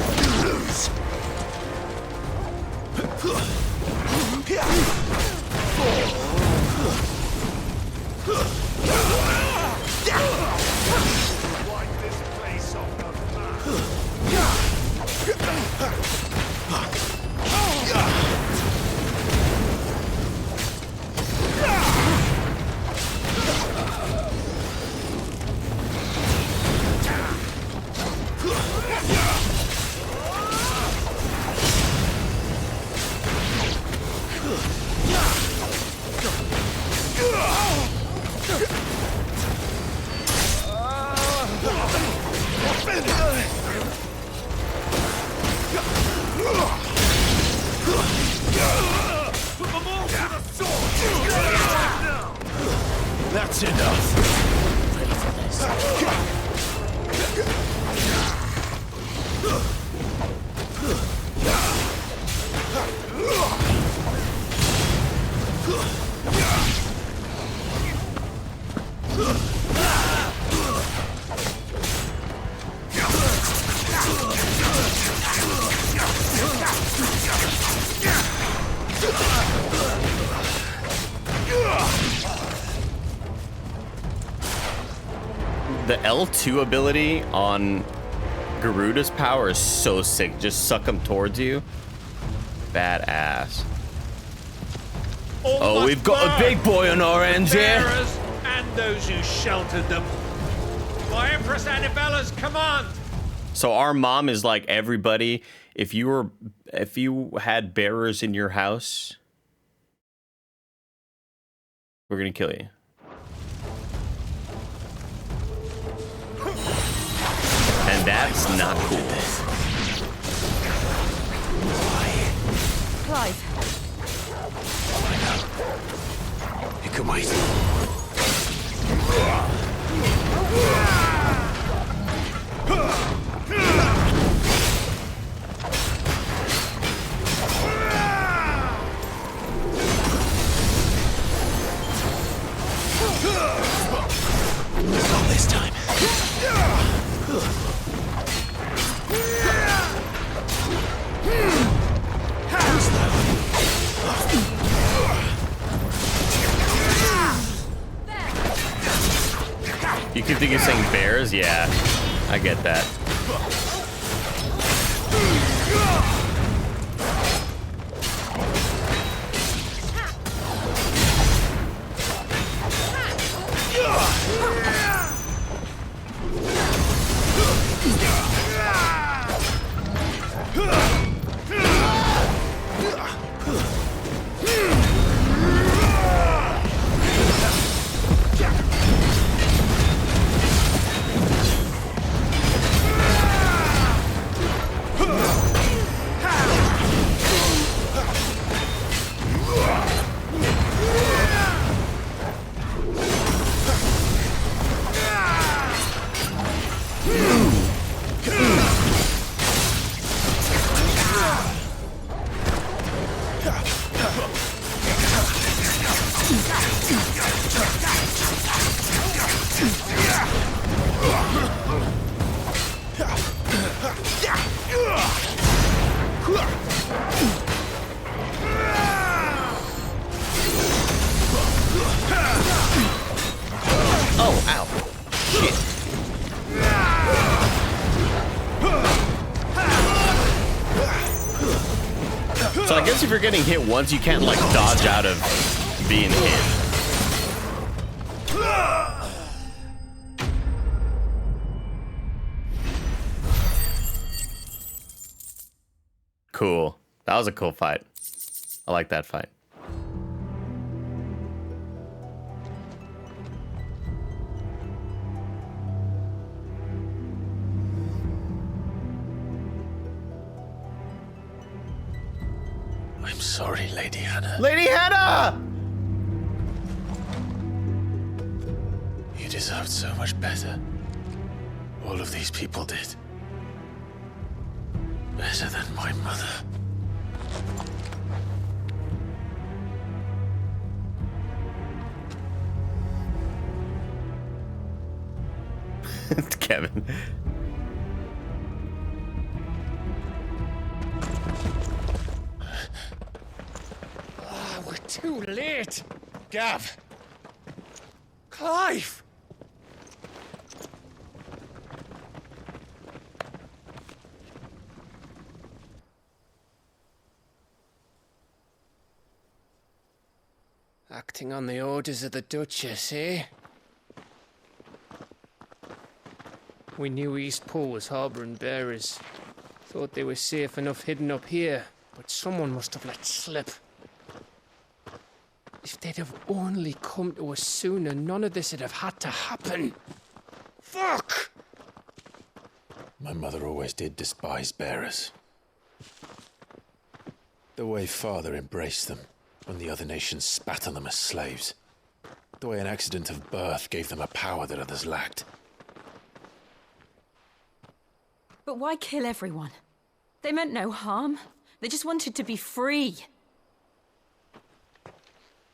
That's enough. The L2 ability on Garuda's power is so sick. Just suck them towards you. Badass. Oh, we've got a big boy on our end here. Bearers and those who sheltered them. By Empress Annabella's command. So our mom is like everybody. If you had bearers in your house, we're gonna kill you. And that's not cool. Clive. You can wait. Not this time. You could think you're saying bears? Yeah, I get that. Oh, ow. Shit. So I guess if you're getting hit once, you can't, like, dodge out of being hit. Cool. That was a cool fight. I like that fight. I'm sorry, Lady Hannah. Lady Hannah! You deserved so much better. All of these people did. Better than my mother. Kevin. We're too late. Gav. Clive. Acting on the orders of the Duchess, eh? We knew East Pool was harbouring bearers. Thought they were safe enough hidden up here, but someone must have let slip. If they'd have only come to us sooner, none of this would have had to happen. Fuck! My mother always did despise bearers. The way Father embraced them when the other nations spat on them as slaves. The way an accident of birth gave them a power that others lacked. But why kill everyone? They meant no harm. They just wanted to be free.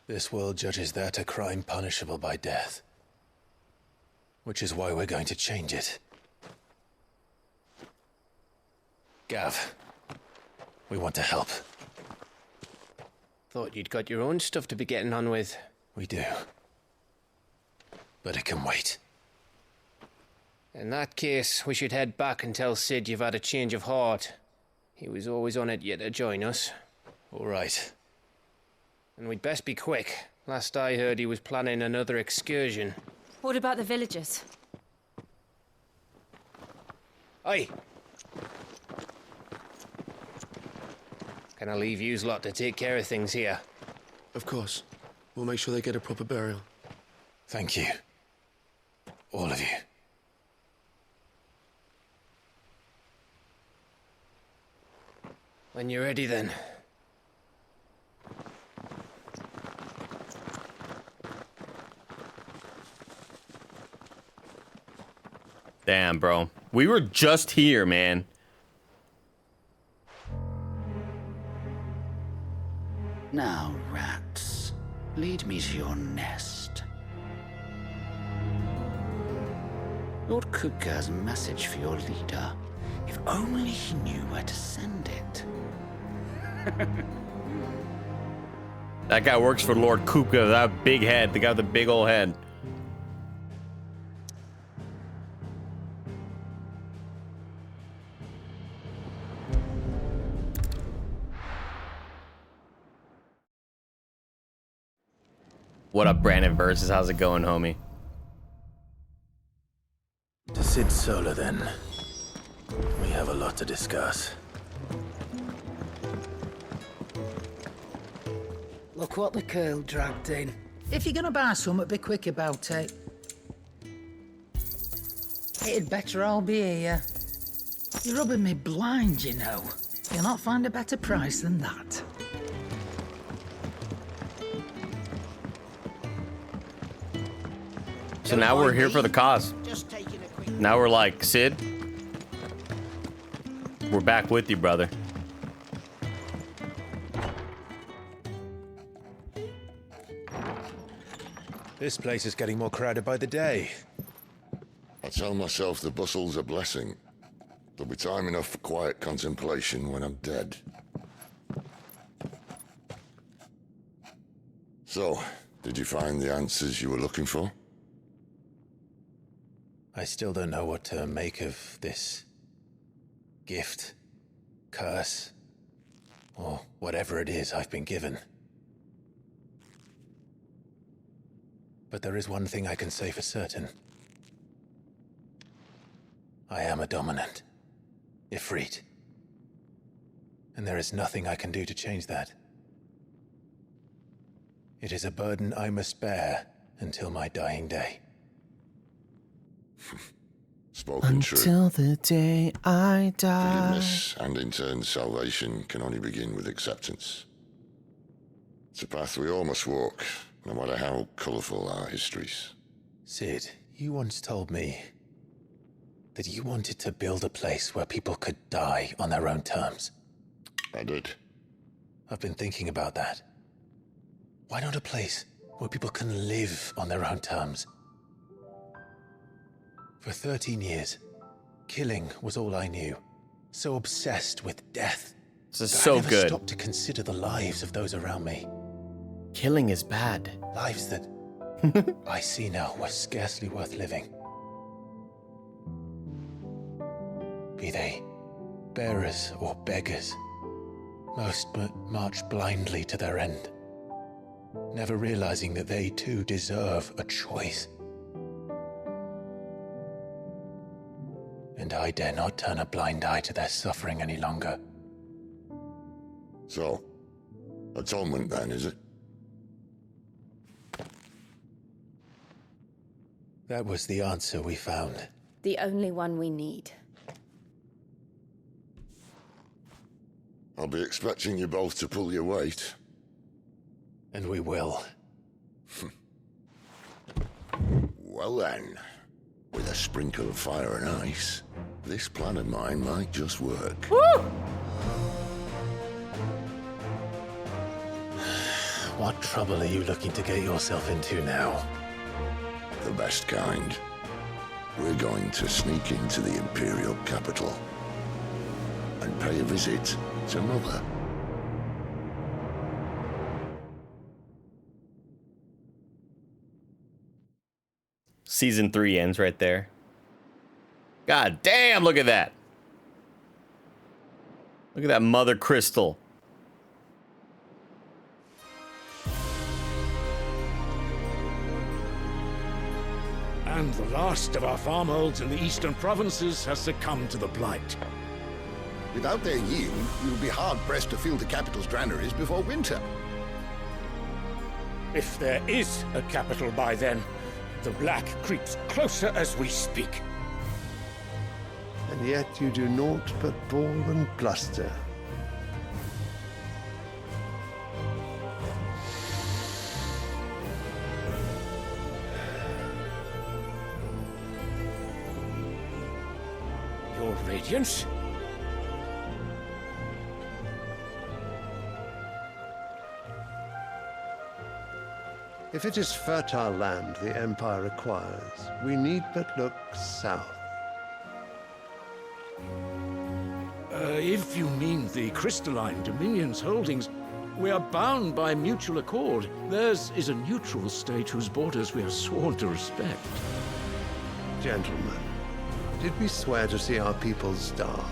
This world judges that a crime punishable by death. Which is why we're going to change it. Gav, we want to help. Thought you'd got your own stuff to be getting on with. We do. But it can wait. In that case, we should head back and tell Sid you've had a change of heart. He was always on it yet to join us. All right. And we'd best be quick. Last I heard, he was planning another excursion. What about the villagers? Aye. Can I leave yous lot to take care of things here? Of course. We'll make sure they get a proper burial. Thank you. All of you. When you're ready, then. Damn, bro. We were just here, man. Now, rats, lead me to your nest. Lord Kupka has a message for your leader. If only he knew where to send it. That guy works for Lord Kupka, that big head, the guy with the big old head. What up, Brandon Versus? How's it going, homie? To Sid Solar, then. We have a lot to discuss. Look what the curl dragged in. If you're gonna buy something, be quick about it. It'd better all be here. You're rubbing me blind, you know. You'll not find a better price than that. So now we're here for the cause. Now we're like, Sid, we're back with you, brother. This place is getting more crowded by the day. I tell myself the bustle's a blessing. There'll be time enough for quiet contemplation when I'm dead. So, did you find the answers you were looking for? I still don't know what to make of this gift, curse, or whatever it is I've been given. But there is one thing I can say for certain. I am a dominant, Ifrit. And there is nothing I can do to change that. It is a burden I must bear until my dying day. Spoken true. Until the day I die. Forgiveness and in turn salvation can only begin with acceptance. It's a path we all must walk, no matter how colourful our histories. Sid, you once told me that you wanted to build a place where people could die on their own terms. I did. I've been thinking about that. Why not a place where people can live on their own terms? For 13 years, killing was all I knew. So obsessed with death. This is so I never good. stopped to consider the lives of those around me. Killing is bad. Lives that I see now were scarcely worth living. Be they bearers or beggars, most march blindly to their end, never realizing that they too deserve a choice. And I dare not turn a blind eye to their suffering any longer. So, atonement then, is it? That was the answer we found. The only one we need. I'll be expecting you both to pull your weight. And we will. Well then, with a sprinkle of fire and ice, this plan of mine might just work. Woo! What trouble are you looking to get yourself into now? The best kind. We're going to sneak into the Imperial capital and pay a visit to Mother. Season 3 ends right there. God damn, look at that. Look at that mother crystal. And the last of our farmholds in the eastern provinces has succumbed to the blight. Without their yield, you'll be hard-pressed to fill the capital's granaries before winter. If there is a capital by then, the black creeps closer as we speak. And yet you do naught but bawl and bluster. Your Radiance? If it is fertile land the Empire requires, we need but look south. If you mean the crystalline Dominion's holdings, we are bound by mutual accord. Theirs is a neutral state whose borders we are sworn to respect. Gentlemen, did we swear to see our people starve?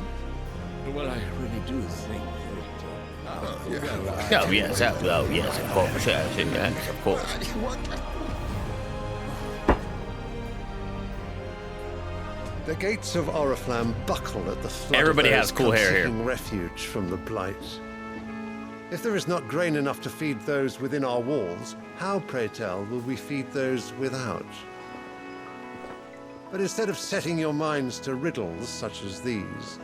Well, I really do think that... Oh, yes, of course, yes, of course. The gates of Oriflamme buckle at the flood Everybody of has cool hair here. seeking refuge from the blight. If there is not grain enough to feed those within our walls, how, pray tell, will we feed those without? But instead of setting your minds to riddles such as these,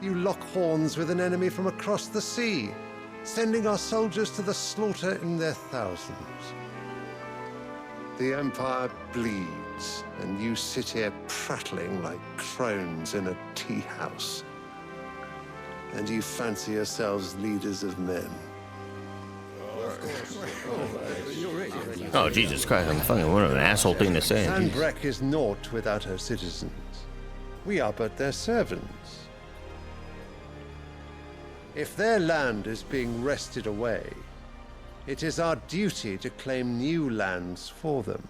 you lock horns with an enemy from across the sea, sending our soldiers to the slaughter in their thousands. The Empire bleeds, and you sit here prattling like crones in a tea house. And you fancy yourselves leaders of men. Oh, Jesus Christ, I'm fucking what an asshole thing to say. Sanbreque is naught without her citizens. We are but their servants. If their land is being wrested away, it is our duty to claim new lands for them.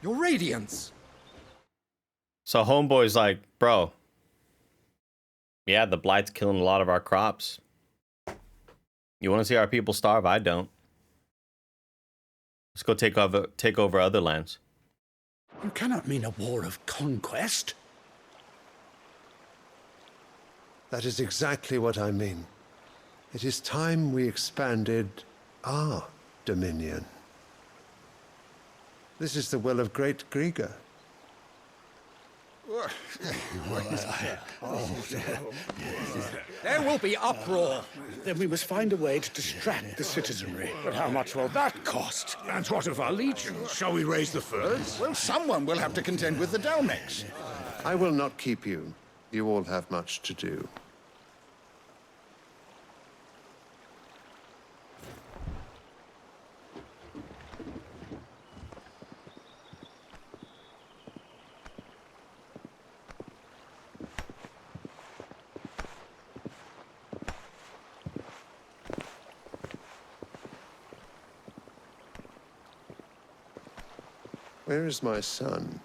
Your Radiance! So Homeboy's like, bro, yeah, the Blight's killing a lot of our crops. You want to see our people starve? I don't. Let's go take over other lands. You cannot mean a war of conquest. That is exactly what I mean. It is time we expanded our dominion. This is the will of great Grieger. There will be uproar. Then we must find a way to distract the citizenry. But how much will that cost? And what of our legions? Shall we raise the furs? Well, someone will have to contend with the Dalmex. I will not keep you. You all have much to do. Where is my son?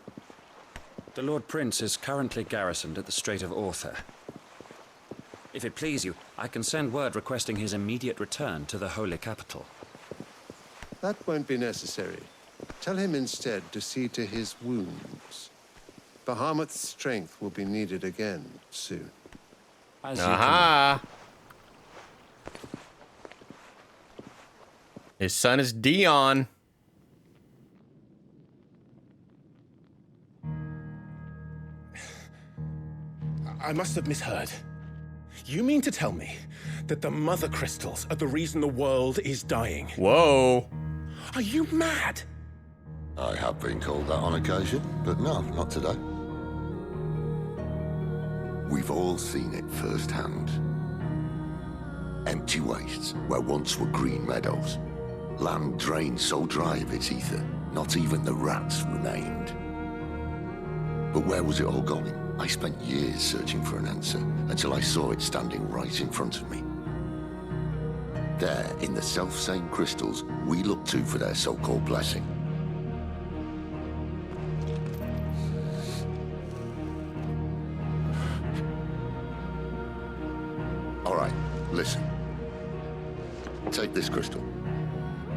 The Lord Prince is currently garrisoned at the Strait of Arthur. If it please you, I can send word requesting his immediate return to the Holy Capital. That won't be necessary. Tell him instead to see to his wounds. Bahamut's strength will be needed again soon. Aha! His son is Dion. I must have misheard. You mean to tell me that the mother crystals are the reason the world is dying? Whoa. Are you mad? I have been called that on occasion, but no, not today. We've all seen it firsthand. Empty wastes where once were green meadows. Land drained so dry of its ether, not even the rats remained. But where was it all going? I spent years searching for an answer until I saw it standing right in front of me. There, in the self-same crystals we look to for their so-called blessing. All right, listen. Take this crystal.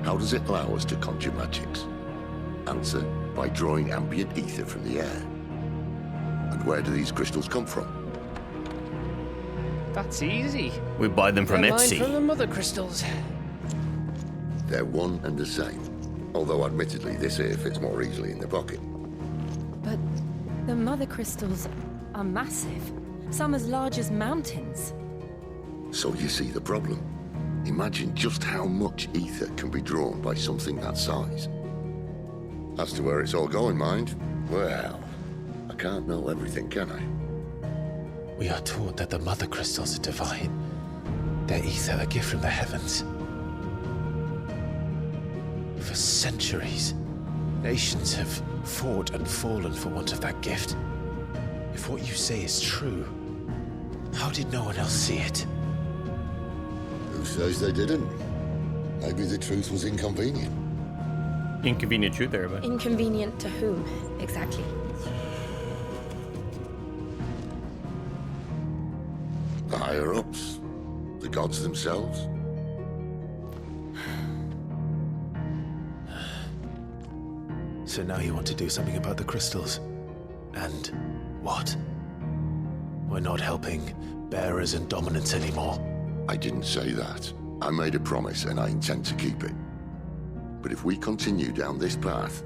How does it allow us to conjure magics? Answer, by drawing ambient ether from the air. And where do these crystals come from? That's easy. We buy them from They're mine Etsy. from the mother crystals. They're one and the same. Although admittedly, this here fits more easily in the pocket. But the mother crystals are massive. Some as large as mountains. So you see the problem. Imagine just how much ether can be drawn by something that size. As to where it's all going, mind, well, I can't know everything, can I? We are taught that the mother crystals are divine. Their ether a gift from the heavens. For centuries, nations have fought and fallen for want of that gift. If what you say is true, how did no one else see it? Who says they didn't? Maybe the truth was inconvenient. Inconvenient truth there, but... Inconvenient to whom, exactly? The higher-ups? The gods themselves? So now you want to do something about the crystals. And what? We're not helping bearers and dominants anymore. I didn't say that. I made a promise and I intend to keep it. But if we continue down this path,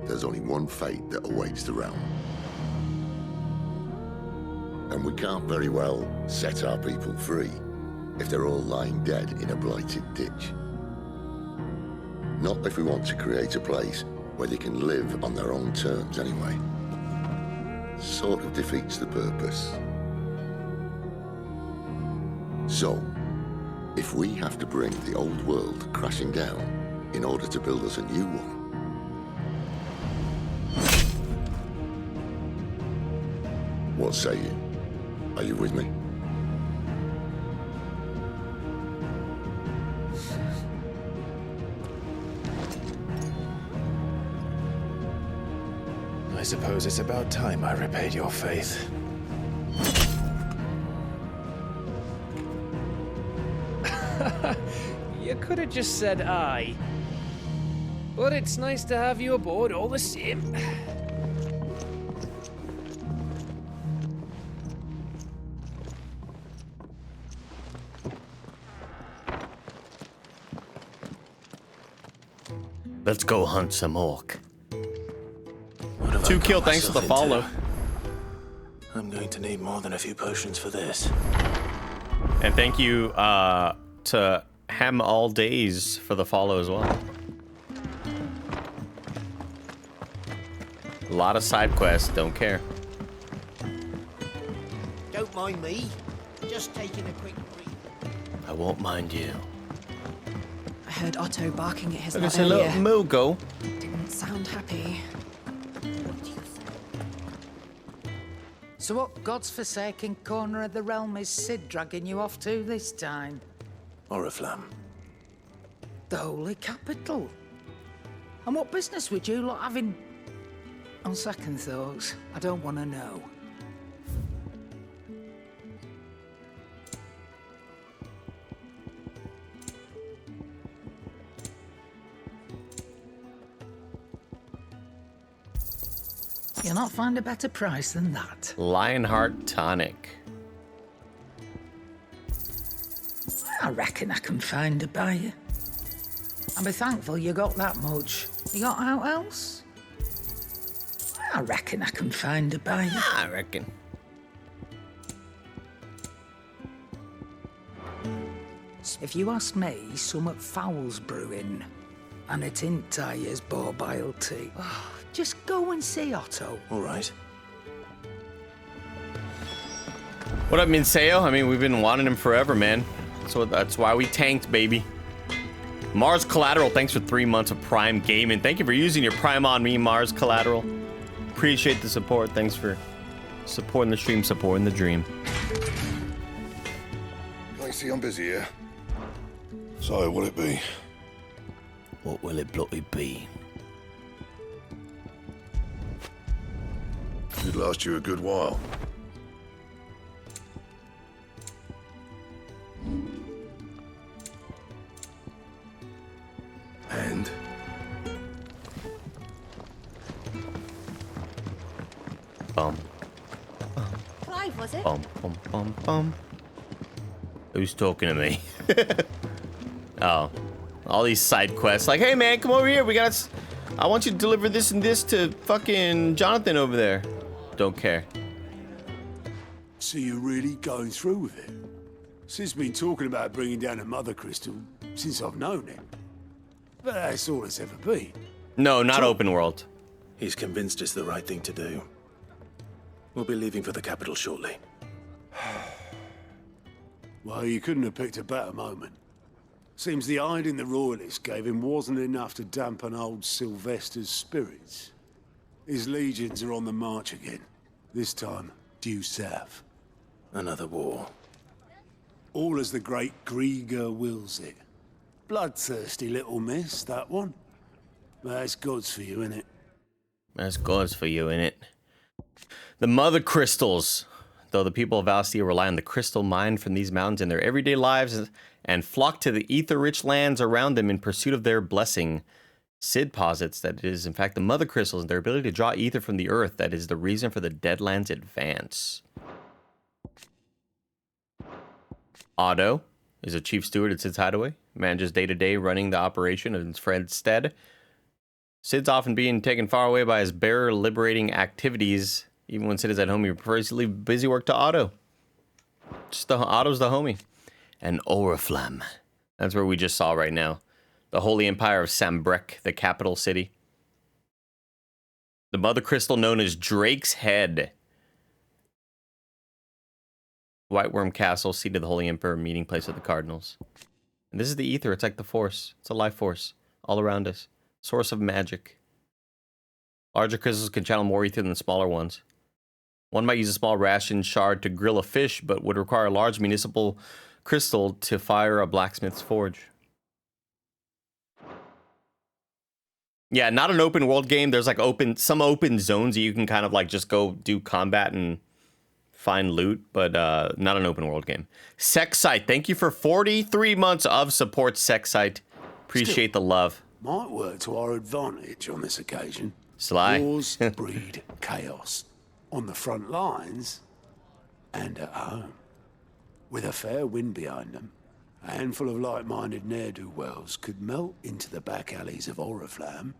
there's only one fate that awaits the realm. And we can't very well set our people free if they're all lying dead in a blighted ditch. Not if we want to create a place where they can live on their own terms anyway. Sort of defeats the purpose. So, if we have to bring the old world crashing down in order to build us a new one, What say you? Are you with me? I suppose it's about time I repaid your faith. You could have just said aye. But it's nice to have you aboard all the same. Let's go hunt some orc. What have I 2 got kill, thanks for the myself follow. into? I'm going to need more than a few potions for this. And thank you to Ham All Days for the follow as well. A lot of side quests, don't care. Don't mind me. Just taking a quick breathe. I won't mind you. I heard Otto barking at his Look, lot it's a little earlier. Mogo. Didn't sound happy. So what God's forsaken corner of the realm is Sid dragging you off to this time? Oriflamme. The holy capital. And what business would you lot have in... On second thoughts, I don't want to know. You'll not find a better price than that. Lionheart Tonic. I reckon I can find a buyer. I'll be thankful you got that much. You got out else? I reckon I can find a buyer. I reckon. If you ask me, summat foul's brewing. And it ain't tires borbilety. Just go and see Otto. All right. What up, Minseo? I mean, we've been wanting him forever, man. So that's why we tanked, baby. Mars Collateral, thanks for 3 months of Prime Gaming. Thank you for using your Prime on me, Mars Collateral. Appreciate the support. Thanks for supporting the stream, supporting the dream. I see I'm busy here. So, will it be? What will it bloody be? It'd last you a good while. And? Bum. Clive, was it? Bum, bum, bum, bum. Who's talking to me? Oh. All these side quests. Like, hey, man, come over here. I want you to deliver this and this to fucking Jonathan over there. Don't care. So you're really going through with it? Sid's been talking about bringing down a mother crystal since I've known him. But that's all it's ever been. No, not open world. He's convinced it's the right thing to do. We'll be leaving for the capital shortly. Well, you couldn't have picked a better moment. Seems the hiding the Royalists gave him wasn't enough to dampen old Sylvester's spirits. His legions are on the march again. This time, due south. Another war. All as the great Grieger wills it. Bloodthirsty little miss, that one. But that's God's for you, innit? That's God's for you, innit? The mother crystals. Though the people of Valstia rely on the crystal mine from these mountains in their everyday lives and flock to the ether-rich lands around them in pursuit of their blessing, Sid posits that it is in fact the mother crystals and their ability to draw ether from the earth that is the reason for the Deadlands' advance. Otto is a chief steward at Sid's hideaway, manages day-to-day running the operation in Fred's stead. Sid's often being taken far away by his bearer liberating activities. Even when Sid is at home, he prefers to leave busy work to Otto. Otto's the homie. And Oriflamme. That's where we just saw right now. The Holy Empire of Sambrek, the capital city. The mother crystal known as Drake's Head. White Worm Castle, seat of the Holy Emperor, meeting place of the Cardinals. And this is the ether. It's like the Force. It's a life force all around us. Source of magic. Larger crystals can channel more ether than smaller ones. One might use a small ration shard to grill a fish, but would require a large municipal crystal to fire a blacksmith's forge. Yeah, not an open world game. There's like some open zones that you can kind of like just go do combat and find loot, but not an open world game. Sexite, thank you for 43 months of support, Sexite. Appreciate the love. Might work to our advantage on this occasion. Sly. Wars breed chaos. On the front lines and at home. With a fair wind behind them, a handful of like-minded ne'er-do-wells could melt into the back alleys of Oriflamme.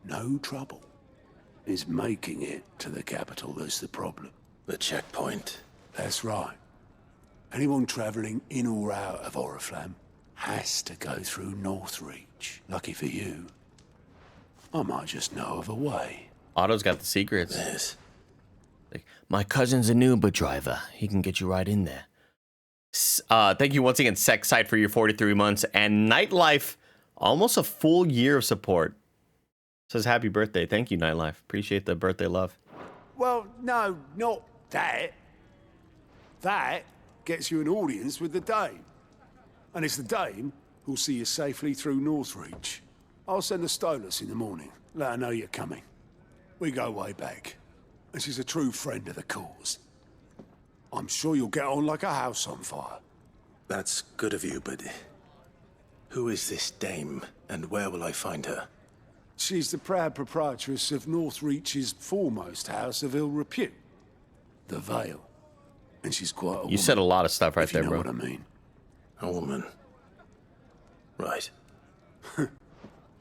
No trouble. It's making it to the capital that's the problem. The checkpoint. That's right. Anyone travelling in or out of Oriflamme has to go through Northreach. Lucky for you, I might just know of a way. Otto's got the secrets. Yes. Like, my cousin's an Uber driver. He can get you right in there. Thank you once again, Sexite, for your 43 months. And Nightlife, almost a full year of support. Says happy birthday. Thank you, Nightlife. Appreciate the birthday love. Well, no, not that. That gets you an audience with the Dame. And it's the Dame who'll see you safely through Northreach. I'll send the Stolas in the morning. Let her know you're coming. We go way back. And she's a true friend of the cause. I'm sure you'll get on like a house on fire. That's good of you, but who is this Dame, and where will I find her? She's the proud proprietress of Northreach's foremost house of ill repute, the Vale. And she's quite a woman. You said a lot of stuff right there, You know bro. what I mean. A woman. Right.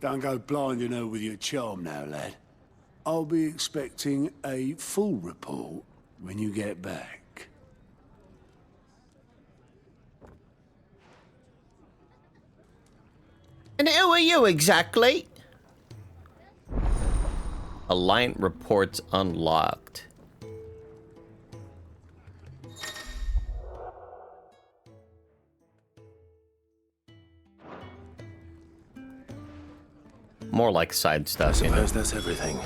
Don't go blinding her with your charm now, lad. I'll be expecting a full report when you get back. And who are you exactly? Alliant reports unlocked. More like side stuff, I you know. suppose that's everything.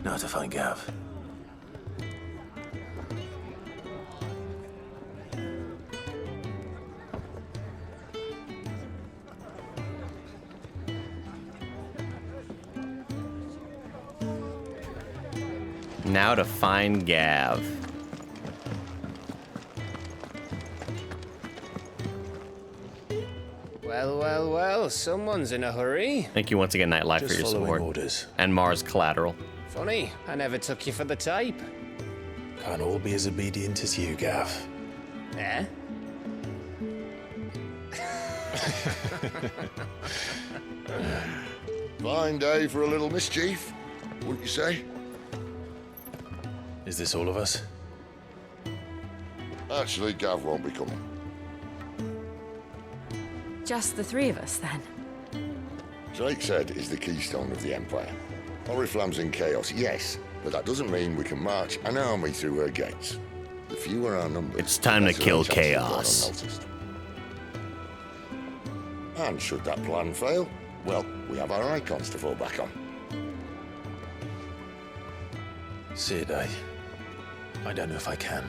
Now to find Gav. Now to find Gav. Well, someone's in a hurry. Thank you once again, Nightlife, Just for your following support. orders. And Mars Collateral. Funny, I never took you for the type. Can't all be as obedient as you, Gav. Eh? Fine day for a little mischief, wouldn't you say? Is this all of us? Actually, Gav won't be coming. Just the three of us, then. Drake's Head is the keystone of the Empire. Oriflamme's in chaos, yes, but that doesn't mean we can march an army through her gates. The fewer our numbers, It's time to the kill lesser our chances of chaos. going unnoticed. And should that plan fail, well, we have our icons to fall back on. Sid, I don't know if I can.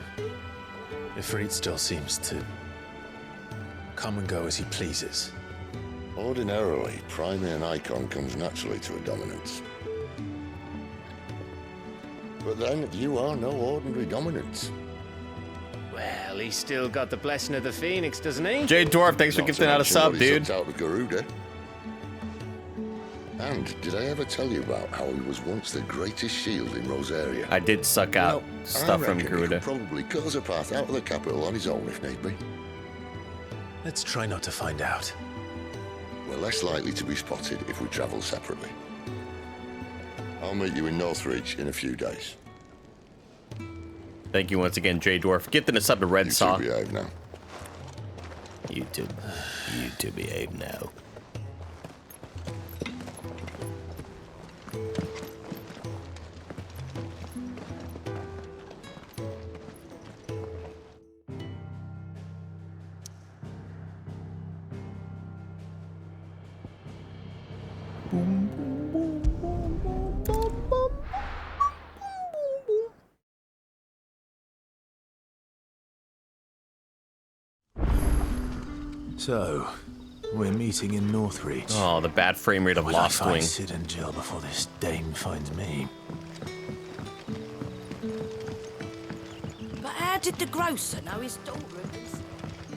Ifrit still seems to come and go as he pleases. Ordinarily, priming an icon comes naturally to a dominance. But then, you are no ordinary dominance. Well, he's still got the blessing of the Phoenix, doesn't he? Jay Dwarf, thanks for Not to gifting out a mention sub, what he dude. sucked out of Garuda. And did I ever tell you about how he was once the greatest shield in Rosaria? I did suck out Well, stuff I from reckon he Garuda. could probably cause a path out of the capital on his own if need be. Let's try not to find out. We're less likely to be spotted if we travel separately. I'll meet you in Northreach in a few days. Thank you once again, Jay Dwarf. Gifting a sub to Red You Saw. two behave now. You two behave now. So, we're meeting in Northreach. Oh, the bad frame rate of Will I Lost find Wing. Sid and Jill before this dame finds me. But how did the grocer know his daughter was...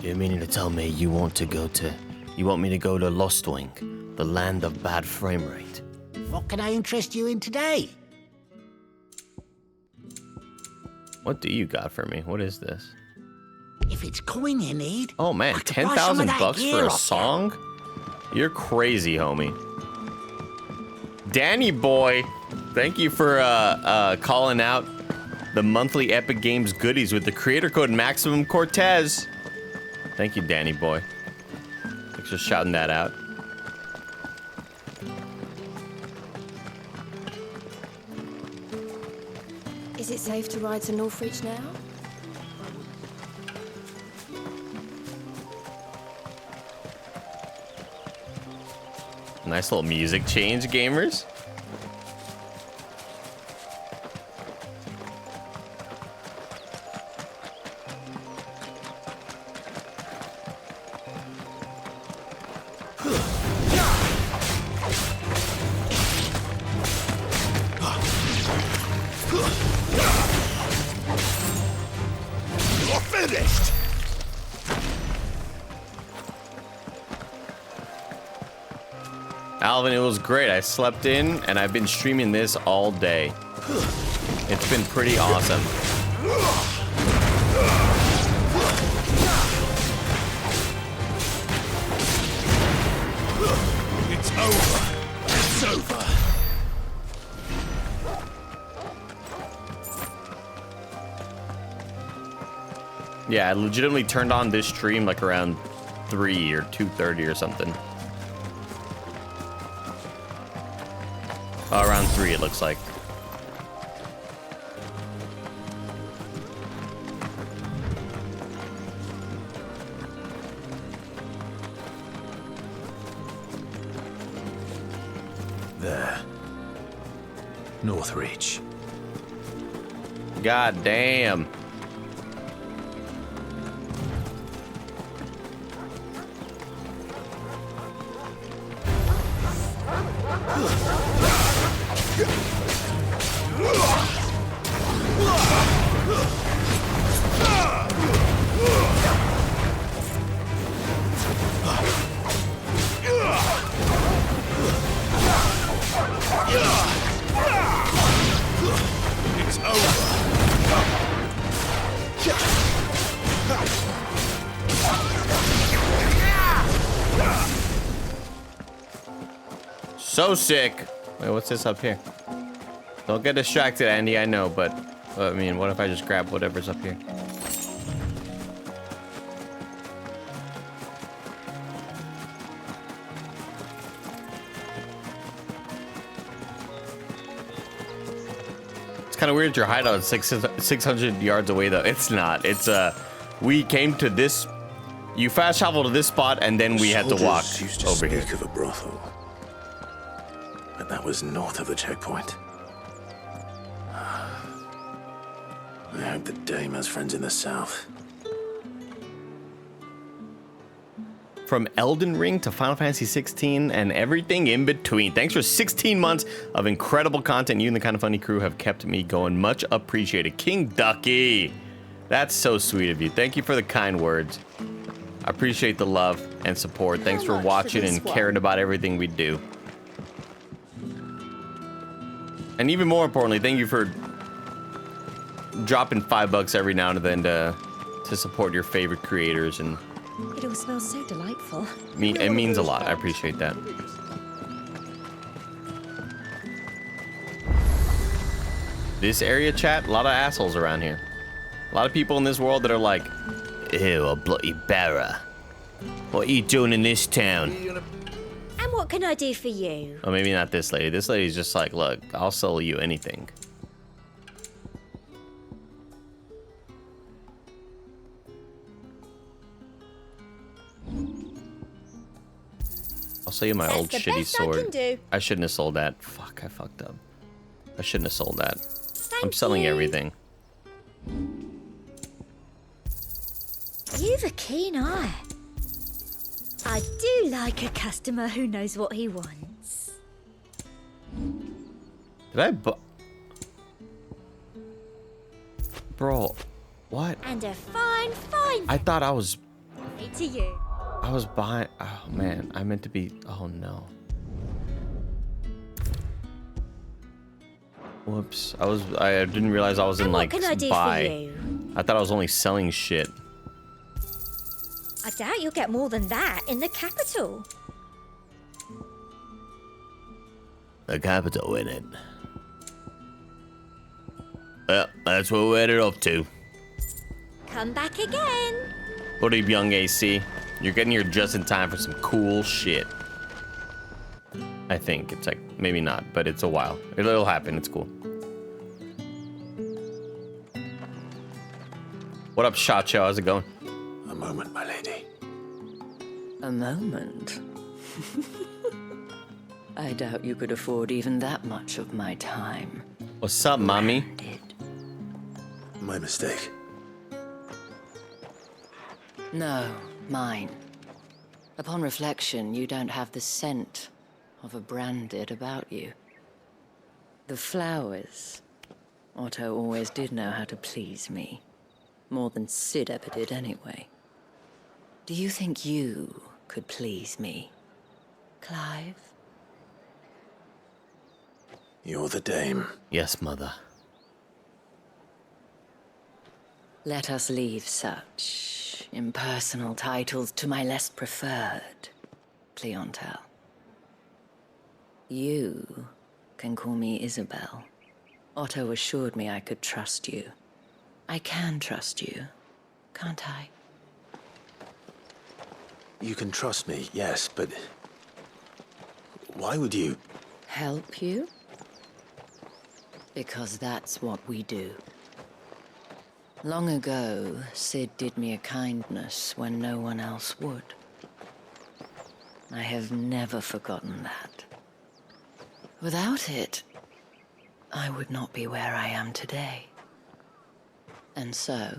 You meaning to tell me you want me to go to Lost Wing, the land of bad frame rate? What can I interest you in today? What do you got for me? What is this? If it's coin you need... Oh man, I could buy some of 10,000 that bucks gear for a off song? You're crazy, homie. Danny boy, thank you for calling out the monthly Epic Games goodies with the creator code Maximum Cortez. Thank you, Danny boy. Thanks for shouting that out. Is it safe to ride to Northreach now? Nice little music change, gamers. You're finished! Alvin, it was great. I slept in and I've been streaming this all day. It's been pretty awesome. It's over. It's over. Yeah, I legitimately turned on this stream like around 3 or 2:30 or something. Oh, around 3 it looks like. There. Northreach. God damn. It's over. So sick. Wait, what's this up here? Don't get distracted, Andy, I know, but I mean, what if I just grab whatever's up here? It's kind of weird your hideout is 600 yards away, though. It's not. It's, we came to this, you fast travel to this spot, and then we had to walk used to over here. speak of a brothel. But that was north of the checkpoint. I hope the dame has friends in the south. From Elden Ring to Final Fantasy 16 and everything in between. Thanks for 16 months of incredible content. You and the Kind of Funny crew have kept me going. Much appreciated. King Ducky. That's so sweet of you. Thank you for the kind words. I appreciate the love and support. Thanks for watching and caring about everything we do. And even more importantly, thank you for dropping $5 every now and then to support your favorite creators, and It all smells so delightful. it means a lot. I appreciate that. This area, chat, a lot of assholes around here. A lot of people in this world that are like, ew, a bloody bearer. What are you doing in this town? And what can I do for you? Oh, maybe not this lady. This lady's just like, look, I'll sell you anything. I'll sell you my old the shitty best I sword. can do. I shouldn't have sold that. Fuck, I fucked up. I shouldn't have sold that. I'm selling everything. You've a keen eye. I do like a customer who knows what he wants. Did I Bro, what? And a fine I thought I was to you. I was buying. Oh man, I meant to be. Oh no. Whoops. I didn't realize I was in like What can I do buy. for you? I thought I was only selling shit. I doubt you'll get more than that in the capital. The capital, in it. Well, that's what we're headed off to. Come back again. What up, young AC? You're getting here just in time for some cool shit. I think it's like maybe not, but it's a while. It'll happen. It's cool. What up, Shot Show? How's it going? A moment, my lady. A moment? I doubt you could afford even that much of my time. What's up, mommy? My mistake. No, mine. Upon reflection, you don't have the scent of a branded about you. The flowers. Otto always did know how to please me. More than Sid ever did anyway. Do you think you could please me, Clive? You're the dame. Yes, mother. Let us leave such impersonal titles to my less preferred clientele. You can call me Isabel. Otto assured me I could trust you. I can trust you, can't I? You can trust me, yes, but why would you? Help you? Because that's what we do. Long ago, Sid did me a kindness when no one else would. I have never forgotten that. Without it, I would not be where I am today. And so,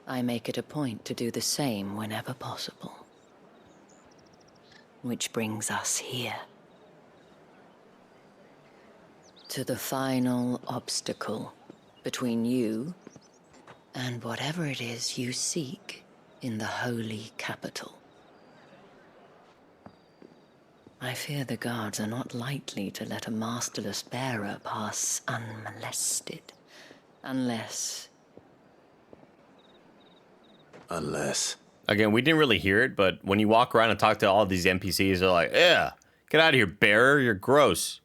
I make it a point to do the same whenever possible. Which brings us here. To the final obstacle between you and whatever it is you seek in the holy capital. I fear the guards are not likely to let a masterless bearer pass unmolested, unless... Again, we didn't really hear it, but when you walk around and talk to all these NPCs, they're like, yeah, get out of here, bearer, you're gross.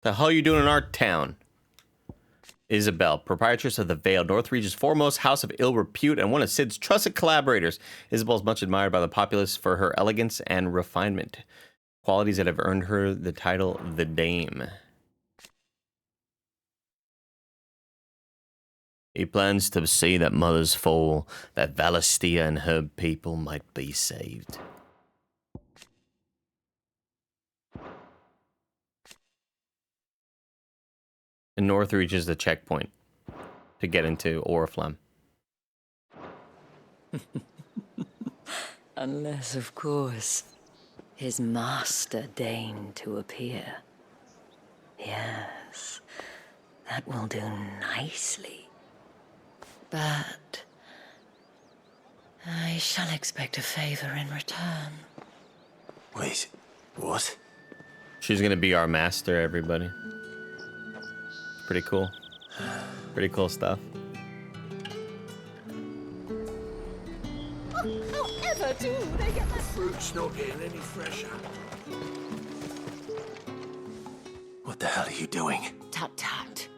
The hell are you doing in our town? Isabel, proprietress of the Vale, Northreach's foremost house of ill repute and one of Sid's trusted collaborators. Isabel is much admired by the populace for her elegance and refinement, qualities that have earned her the title the Dame. He plans to see that Mother's fall, that Valistia and her people might be saved. And Northreach is the checkpoint to get into Oriflamme. Unless, of course, his master deigned to appear. Yes, that will do nicely. But I shall expect a favor in return. Wait, what? She's gonna be our master, everybody. Pretty cool. Pretty cool stuff. However do they get my fruit's not getting any fresher? What the hell are you doing? Tut tut.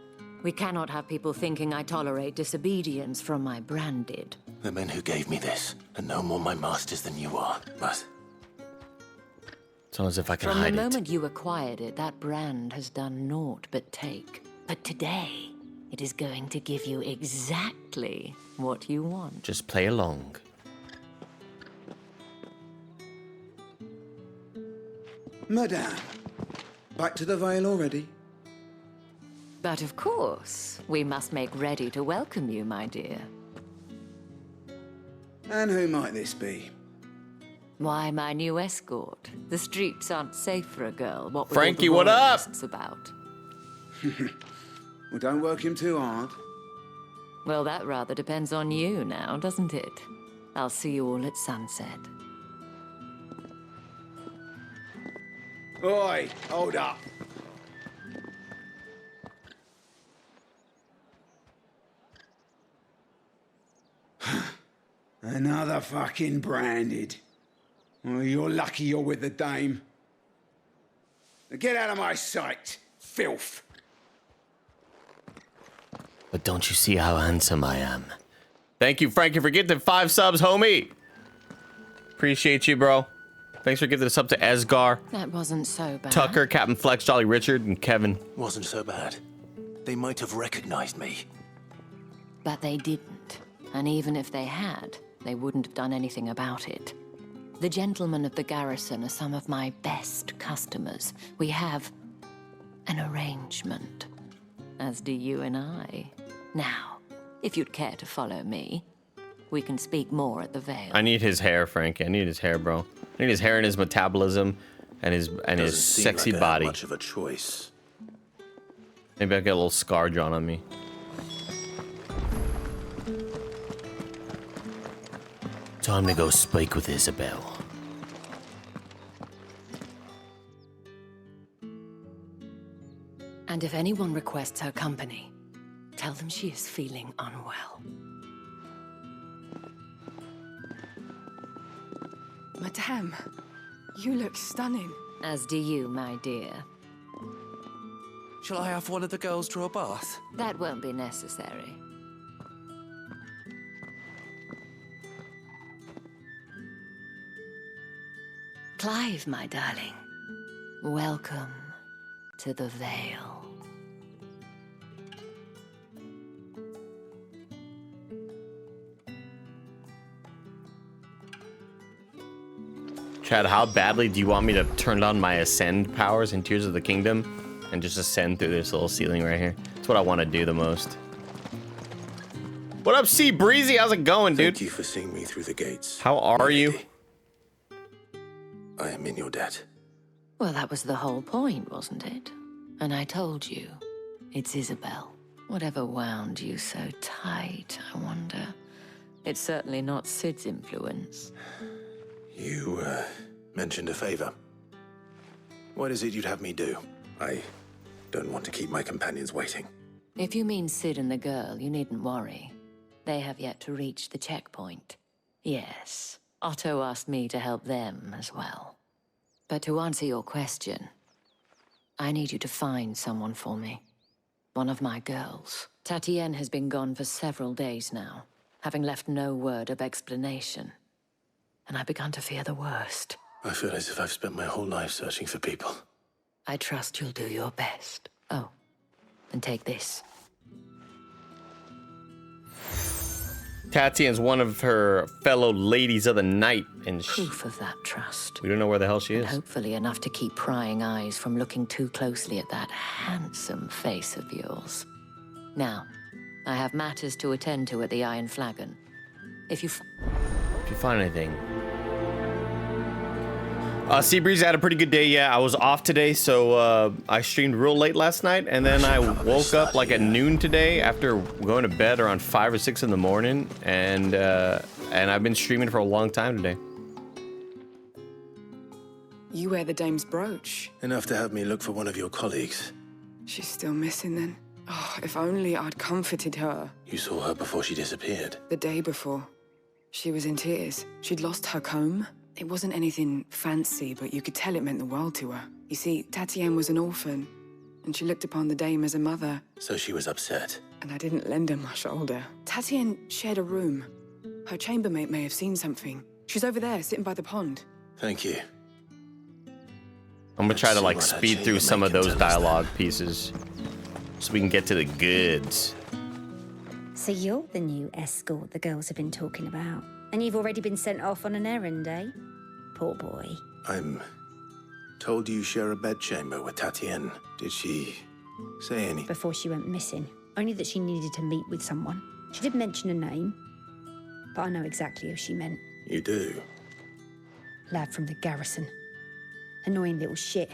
We cannot have people thinking I tolerate disobedience from my branded. The men who gave me this are no more my masters than you are, but... It's almost as if I can From hide the it. moment you acquired it, that brand has done naught but take. But today, it is going to give you exactly what you want. Just play along. Madame, back to the Vale already? But of course, we must make ready to welcome you, my dear. And who might this be? Why my new escort? The streets aren't safe for a girl. What were Frankie, all the what up? royalists about? Well, don't work him too hard. Well, that rather depends on you now, doesn't it? I'll see you all at sunset. Oi, hold up. Another fucking branded. Well, you're lucky you're with the dame. Now get out of my sight, filth. But don't you see how handsome I am? Thank you, Frankie, for gifting 5 subs, homie. Appreciate you, bro. Thanks for giving us up to Esgar, That wasn't so bad. Tucker, Captain Flex, Jolly Richard, and Kevin. Wasn't so bad. They might have recognized me. But they didn't. And even if they had, they wouldn't have done anything about it. The gentlemen of the garrison are some of my best customers. We have an arrangement, as do you and I. Now, if you'd care to follow me, we can speak more at the Vale. I need his hair, Frankie. I need his hair, bro. I need his hair and his metabolism and his sexy like body. Much of a choice. Maybe I'll get a little scar drawn on me. Time to go speak with Isabel. And if anyone requests her company, tell them she is feeling unwell. Madame, you look stunning. As do you, my dear. Shall I have one of the girls draw a bath? That won't be necessary. Clive, my darling. Welcome to the Vale. Chad, how badly do you want me to turn on my ascend powers in Tears of the Kingdom and just ascend through this little ceiling right here? That's what I want to do the most. What up, C Breezy? How's it going, dude? Thank you for seeing me through the gates. How are you? I am in your debt. Well, that was the whole point, wasn't it? And I told you, it's Isabel. Whatever wound you so tight, I wonder. It's certainly not Sid's influence. You, mentioned a favor. What is it you'd have me do? I don't want to keep my companions waiting. If you mean Sid and the girl, you needn't worry. They have yet to reach the checkpoint. Yes, Otto asked me to help them as well. But to answer your question, I need you to find someone for me. One of my girls. Tatienne has been gone for several days now, having left no word of explanation. And I've begun to fear the worst. I feel as if I've spent my whole life searching for people. I trust you'll do your best. Oh, and take this. Tatian's one of her fellow ladies of the night, and proof of that trust. We don't know where the hell she is. And hopefully enough to keep prying eyes from looking too closely at that handsome face of yours. Now, I have matters to attend to at the Iron Flagon. If you find anything. Seabreeze had a pretty good day. Yeah, I was off today, so I streamed real late last night, and then I woke up like at noon today after going to bed around 5 or 6 in the morning, and I've been streaming for a long time today. You wear the dame's brooch. Enough to have me look for one of your colleagues. She's still missing then. Oh, if only I'd comforted her. You saw her before she disappeared. The day before. She was in tears. She'd lost her comb. It wasn't anything fancy, but you could tell it meant the world to her. You see, Tatienne was an orphan, and she looked upon the dame as a mother. So she was upset. And I didn't lend her my shoulder. Tatienne shared a room. Her chambermaid may have seen something. She's over there, sitting by the pond. Thank you. I'm gonna try to like speed through some of those dialogue pieces so we can get to the goods. So you're the new escort the girls have been talking about. And you've already been sent off on an errand, eh? Poor boy. I'm told you share a bedchamber with Tatienne. Did she say anything? Before she went missing. Only that she needed to meet with someone. She did mention a name, but I know exactly who she meant. You do? Lad from the garrison. Annoying little shit.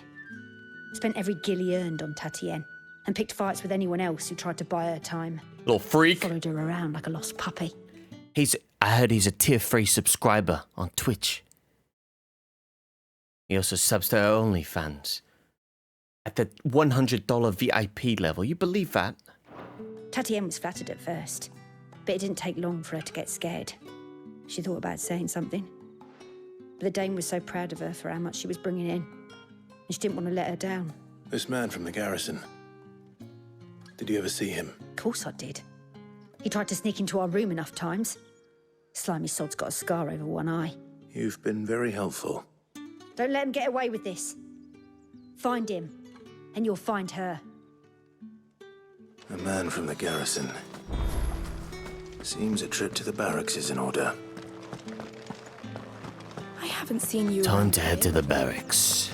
Spent every gil he earned on Tatienne and picked fights with anyone else who tried to buy her time. Little freak. Followed her around like a lost puppy. I heard he's a tier 3 subscriber on Twitch. He also subs to our OnlyFans. At the $100 VIP level, you believe that? Tatienne was flattered at first, but it didn't take long for her to get scared. She thought about saying something. But the dame was so proud of her for how much she was bringing in, and she didn't want to let her down. This man from the garrison. Did you ever see him? Of course I did. He tried to sneak into our room enough times. Slimy sod's got a scar over one eye. You've been very helpful. Don't let him get away with this. Find him, and you'll find her. A man from the garrison. Seems a trip to the barracks is in order. I haven't seen you. Time to head to the barracks.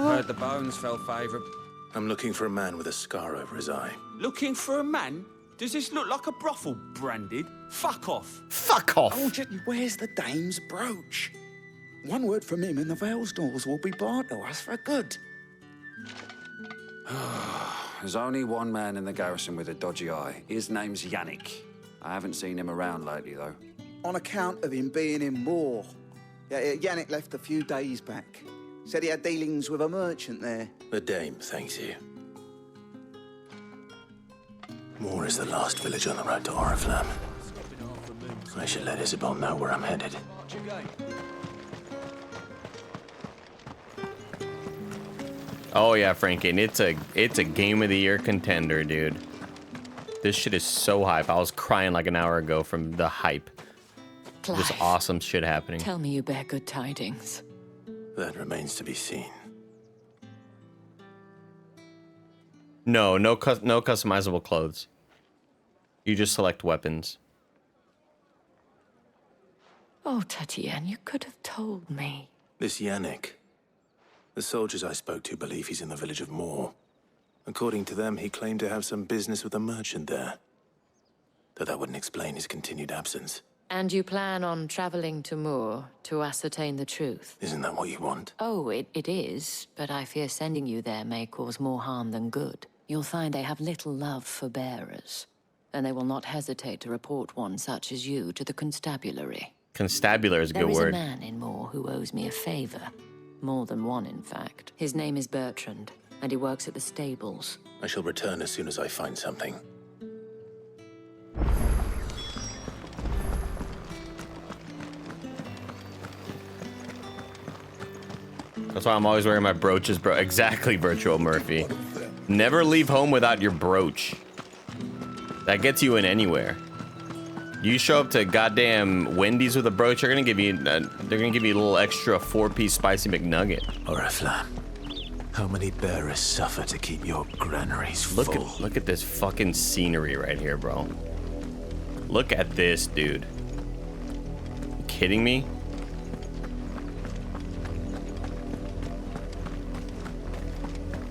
Heard the bones fell favourable. I'm looking for a man with a scar over his eye. Looking for a man? Does this look like a brothel, Branded? Fuck off. Fuck off. Oh, where's the dame's brooch? One word from him and the Vale's doors will be barred to us for good. There's only one man in the garrison with a dodgy eye. His name's Yannick. I haven't seen him around lately, though. On account of him being in war. Yeah, Yannick left a few days back. Said he had dealings with a merchant there. The dame thanks you. Moor is the last village on the road to Oriflamme. I should let Isabel know where I'm headed. Oh yeah, Frankie, and it's a game of the year contender, dude. This shit is so hype. I was crying like an hour ago from the hype. Just awesome shit happening. Tell me you bear good tidings. That remains to be seen. No customizable clothes. You just select weapons. Oh, Tatienne, you could have told me. This Yannick. The soldiers I spoke to believe he's in the village of Moor. According to them, he claimed to have some business with a merchant there. Though that wouldn't explain his continued absence. And you plan on traveling to Moor to ascertain the truth? Isn't that what you want? Oh, it is, but I fear sending you there may cause more harm than good. You'll find they have little love for bearers, and they will not hesitate to report one such as you to the constabulary. Constabulary is a good word. There is a man in Moor who owes me a favor. More than one, in fact. His name is Bertrand, and he works at the stables. I shall return as soon as I find something. That's why I'm always wearing my brooches, bro. Exactly, Virtual Murphy. Never leave home without your brooch. That gets you in anywhere. You show up to goddamn Wendy's with a brooch, they're gonna give you a little extra 4-piece spicy McNugget. Oriflamme. How many bearers suffer to keep your granaries full? Look at this fucking scenery right here, bro. Look at this, dude. You kidding me?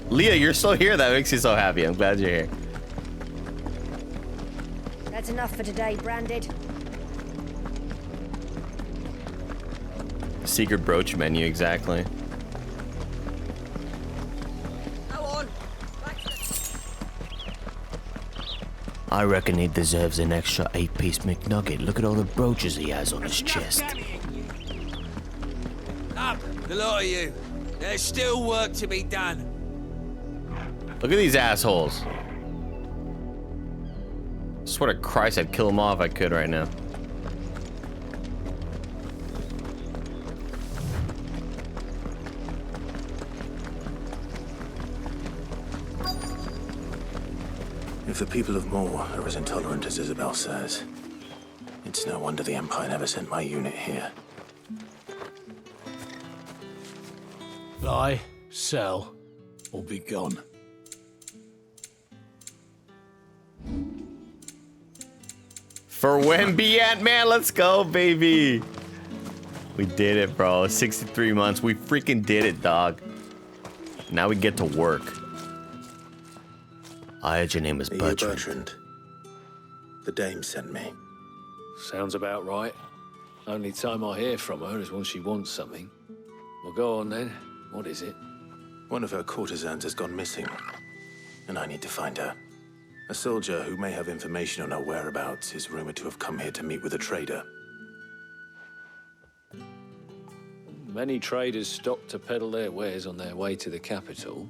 Leah, you're still here. That makes me so happy. I'm glad you're here. That's enough for today, Branded. Secret brooch menu, exactly. Go on. I reckon he deserves an extra 8-piece McNugget. Look at all the brooches he has on his chest. Up, the lot of you. There's still work to be done. Look at these assholes. I swear to Christ, I'd kill them all if I could right now. If the people of Moor are as intolerant as Isabel says, it's no wonder the Empire never sent my unit here. Buy, sell, or be gone. For when be Ant-Man, let's go, baby. We did it, bro. 63 months. We freaking did it, dog. Now we get to work. I heard your name is Bertrand. Bertrand. The dame sent me. Sounds about right. Only time I hear from her is when she wants something. Well, go on then. What is it? One of her courtesans has gone missing, and I need to find her. A soldier who may have information on her whereabouts is rumored to have come here to meet with a trader. Many traders stop to peddle their wares on their way to the capital,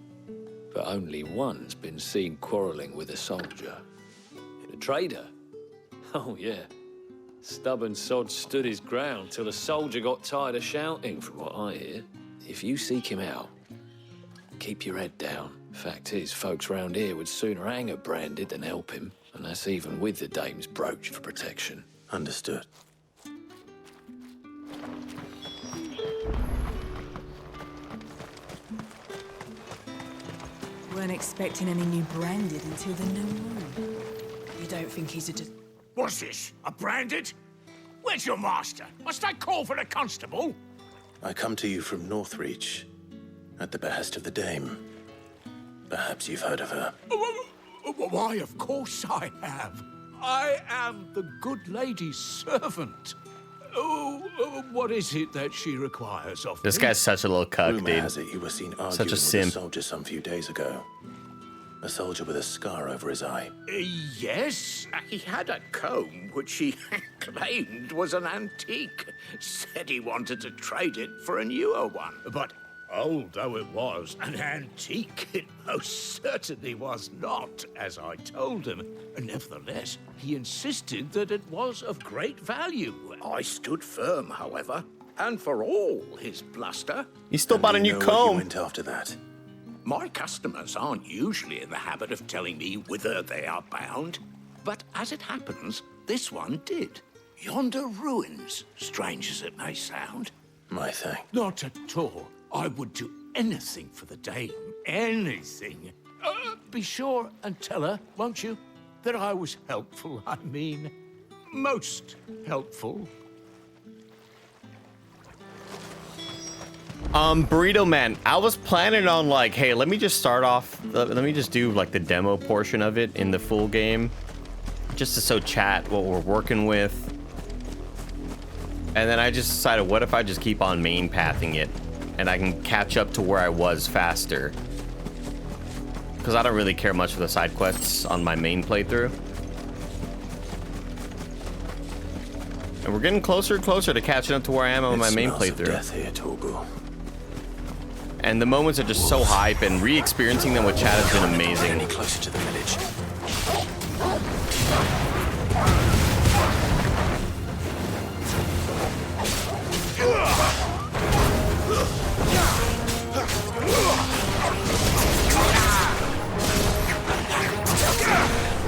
but only one's been seen quarreling with a soldier. The trader? Oh, yeah. Stubborn sod stood his ground till the soldier got tired of shouting, from what I hear. If you seek him out, keep your head down. Fact is, folks round here would sooner hang a branded than help him, and that's even with the dame's brooch for protection. Understood. Weren't expecting any new branded until the new moon. You don't think he's a What's this? A branded? Where's your master? Must I call for the constable? I come to you from Northreach, at the behest of the dame. Perhaps you've heard of her. Why, of course I have. I am the good lady's servant. What is it that she requires of This me? guy's such a little cuck, Rumor dude. has it you were seen arguing Such a with simp. a soldier some few days ago. A soldier with a scar over his eye. Yes, he had a comb which he claimed was an antique. Said he wanted to trade it for a newer one. But old though it was, an antique it most certainly was not, as I told him. Nevertheless, he insisted that it was of great value. I stood firm, however, and for all his bluster... He still bought a new Where comb. you went after that? My customers aren't usually in the habit of telling me whither they are bound, but as it happens, this one did. Yonder ruins, strange as it may sound. My thing. Not at all. I would do anything for the dame. Anything. Be sure and tell her, won't you, that I was helpful. I mean, most helpful. Burrito Man, I was planning on like, hey, let me just start off, let me just do like the demo portion of it in the full game, just to so chat what we're working with. And then I just decided, what if I just keep on main pathing it and I can catch up to where I was faster? Because I don't really care much for the side quests on my main playthrough. And we're getting closer and closer to catching up to where I am on my main playthrough. Death here, Torgal. And the moments are just so hype, and re-experiencing them with chat has been amazing. Any closer to the village?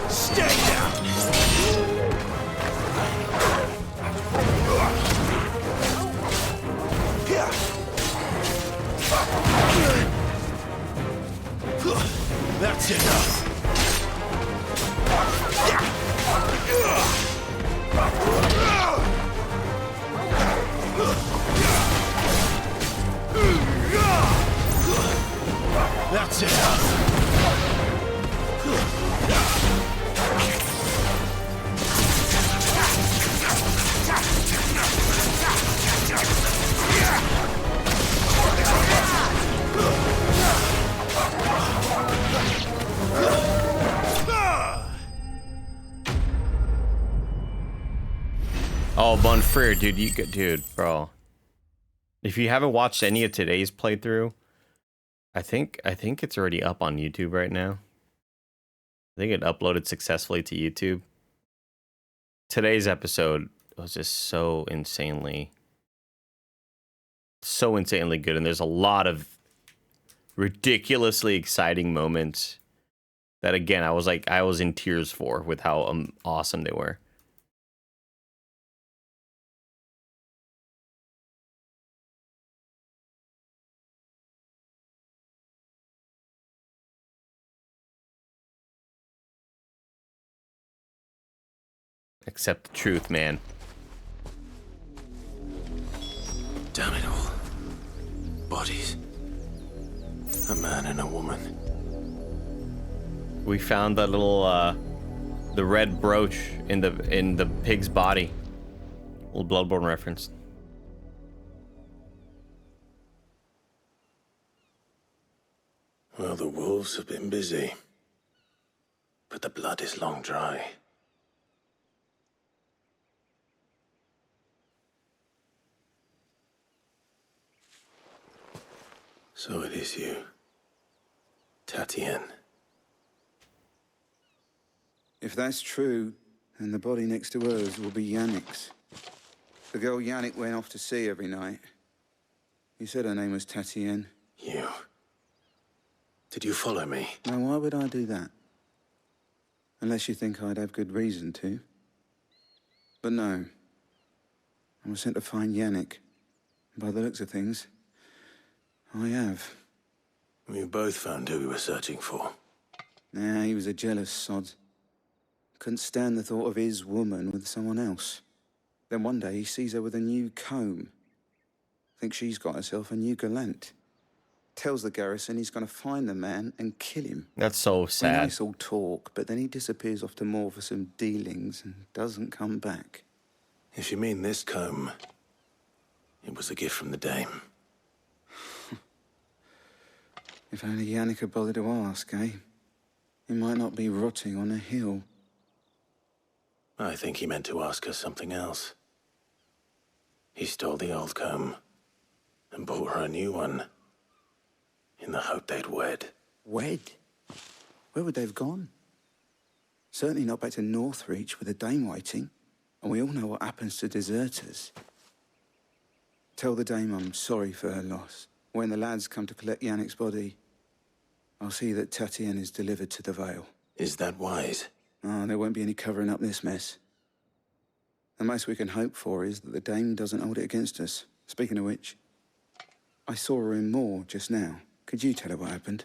Stay down! That's enough. That's enough. Oh, Bonfrere, dude, dude, bro. If you haven't watched any of today's playthrough, I think it's already up on YouTube right now. I think it uploaded successfully to YouTube. Today's episode was just so insanely good, and there's a lot of ridiculously exciting moments that, again, I was in tears for with how awesome they were. Accept the truth, man. Damn it all. Bodies. A man and a woman. We found that little, the red brooch in the pig's body. Little Bloodborne reference. Well, the wolves have been busy. But the blood is long dry. So it is you, Tatienne. If that's true, then the body next to hers will be Yannick's. The girl Yannick went off to see every night. You said her name was Tatienne. You. Did you follow me? Now, why would I do that? Unless you think I'd have good reason to. But no. I was sent to find Yannick. By the looks of things, I have. We both found who we were searching for. Nah, he was a jealous sod. Couldn't stand the thought of his woman with someone else. Then one day he sees her with a new comb. Thinks she's got herself a new gallant. Tells the garrison he's going to find the man and kill him. That's so sad. Nice all talk, but then he disappears off to more for some dealings and doesn't come back. If you mean this comb, it was a gift from the dame. If only Yannick had bothered to ask, eh? He might not be rotting on a hill. I think he meant to ask her something else. He stole the old comb and bought her a new one in the hope they'd wed. Wed? Where would they have gone? Certainly not back to Northreach with a dame waiting. And we all know what happens to deserters. Tell the dame I'm sorry for her loss. When the lads come to collect Yannick's body, I'll see that Tatienne is delivered to the Vale. Is that wise? Oh, there won't be any covering up this mess. The most we can hope for is that the dame doesn't hold it against us. Speaking of which, I saw her in Moor just now. Could you tell her what happened?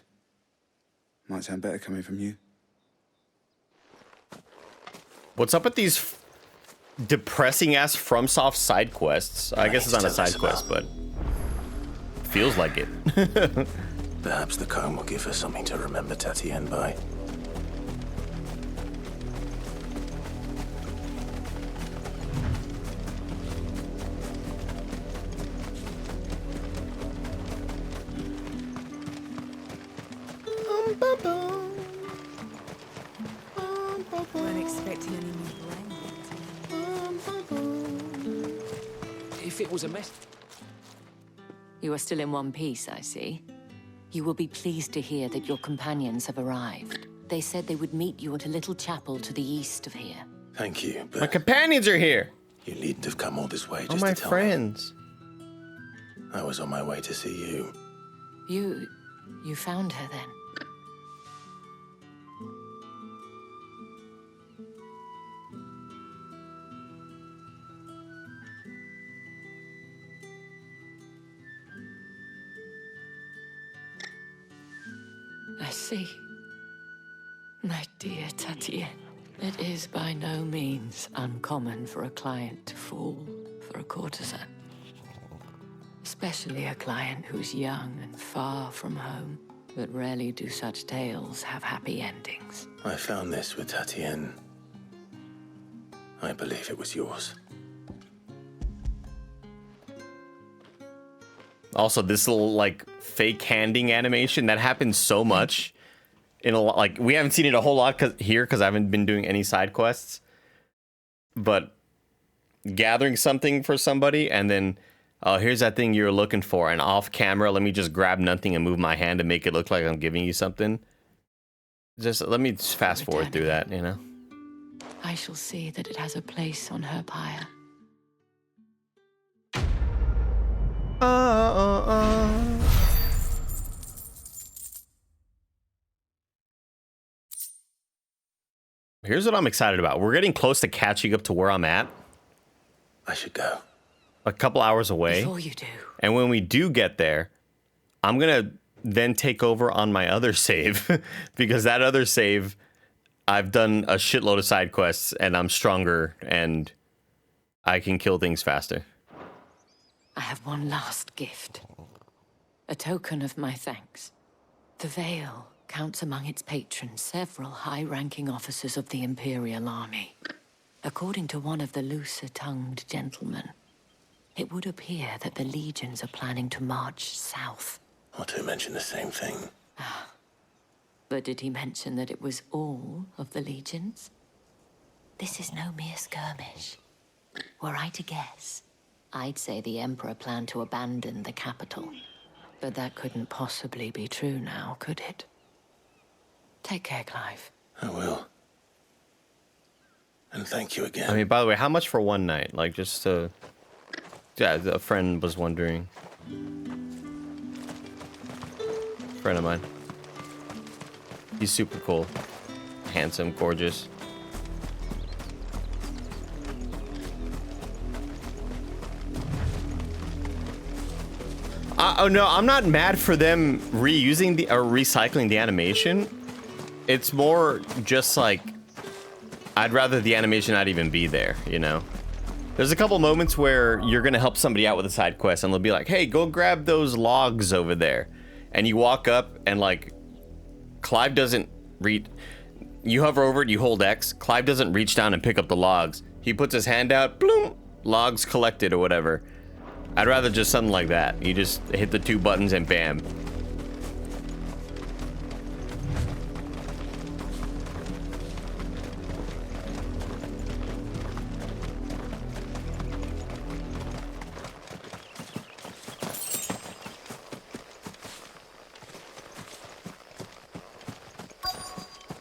Might sound better coming from you. What's up with these depressing-ass FromSoft side quests? I guess it's not a side quest, but feels like it. Perhaps the comb will give her something to remember Tatienne by. Weren't expecting any more rain. If it was a mess... You are still in one piece, I see. You will be pleased to hear that your companions have arrived. They said they would meet you at a little chapel to the east of here. Thank you, but... My companions are here! You needn't have come all this way Oh, just my to tell friends. me. I was on my way to see you. You found her then? I see. My dear Tatienne, it is by no means uncommon for a client to fall for a courtesan. Especially a client who's young and far from home. But rarely do such tales have happy endings. I found this with Tatienne. I believe it was yours. Also, this little, like, fake handing animation, that happens so much. In a lot, like, we haven't seen it a whole lot here because I haven't been doing any side quests. But gathering something for somebody and then, oh, here's that thing you're looking for. And off camera, let me just grab nothing and move my hand to make it look like I'm giving you something. Just let me just fast forward through that, you know? I shall see that it has a place on her pyre. Here's what I'm excited about. We're getting close to catching up to where I'm at. I should go. A couple hours away. Before you do. And when we do get there, I'm going to then take over on my other save. Because that other save, I've done a shitload of side quests and I'm stronger and I can kill things faster. I have one last gift. A token of my thanks. The Vale counts among its patrons several high-ranking officers of the Imperial Army. According to one of the looser-tongued gentlemen, it would appear that the legions are planning to march south. Or two mentioned the same thing. But did he mention that it was all of the legions? This is no mere skirmish. Were I to guess, I'd say the Emperor planned to abandon the capital. But that couldn't possibly be true now, could it? Take care, Clive. I will. And thank you again. I mean, by the way, how much for one night? Like, just to... Yeah, a friend was wondering. Friend of mine. He's super cool. Handsome, gorgeous. Oh no, I'm not mad for them reusing the or recycling the animation. It's more just like I'd rather the animation not even be there, you know? There's a couple moments where you're gonna help somebody out with a side quest and they'll be like, hey, go grab those logs over there. And you walk up and like Clive doesn't read. You hover over it, you hold X. Clive doesn't reach down and pick up the logs. He puts his hand out, bloom, logs collected or whatever. I'd rather just something like that. You just hit the two buttons and bam.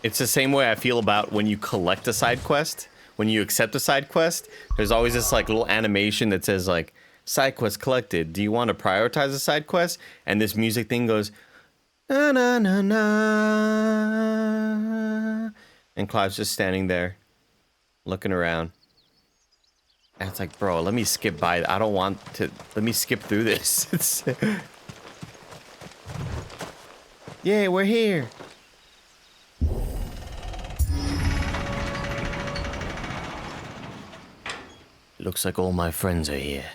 It's the same way I feel about when you collect a side quest. When you accept a side quest, there's always this like little animation that says like, side quest collected. Do you want to prioritize a side quest? And this music thing goes, na na na na. And Clive's just standing there, looking around. And it's like, bro, let me skip by. I don't want to. Let me skip through this. Yeah, we're here. Looks like all my friends are here.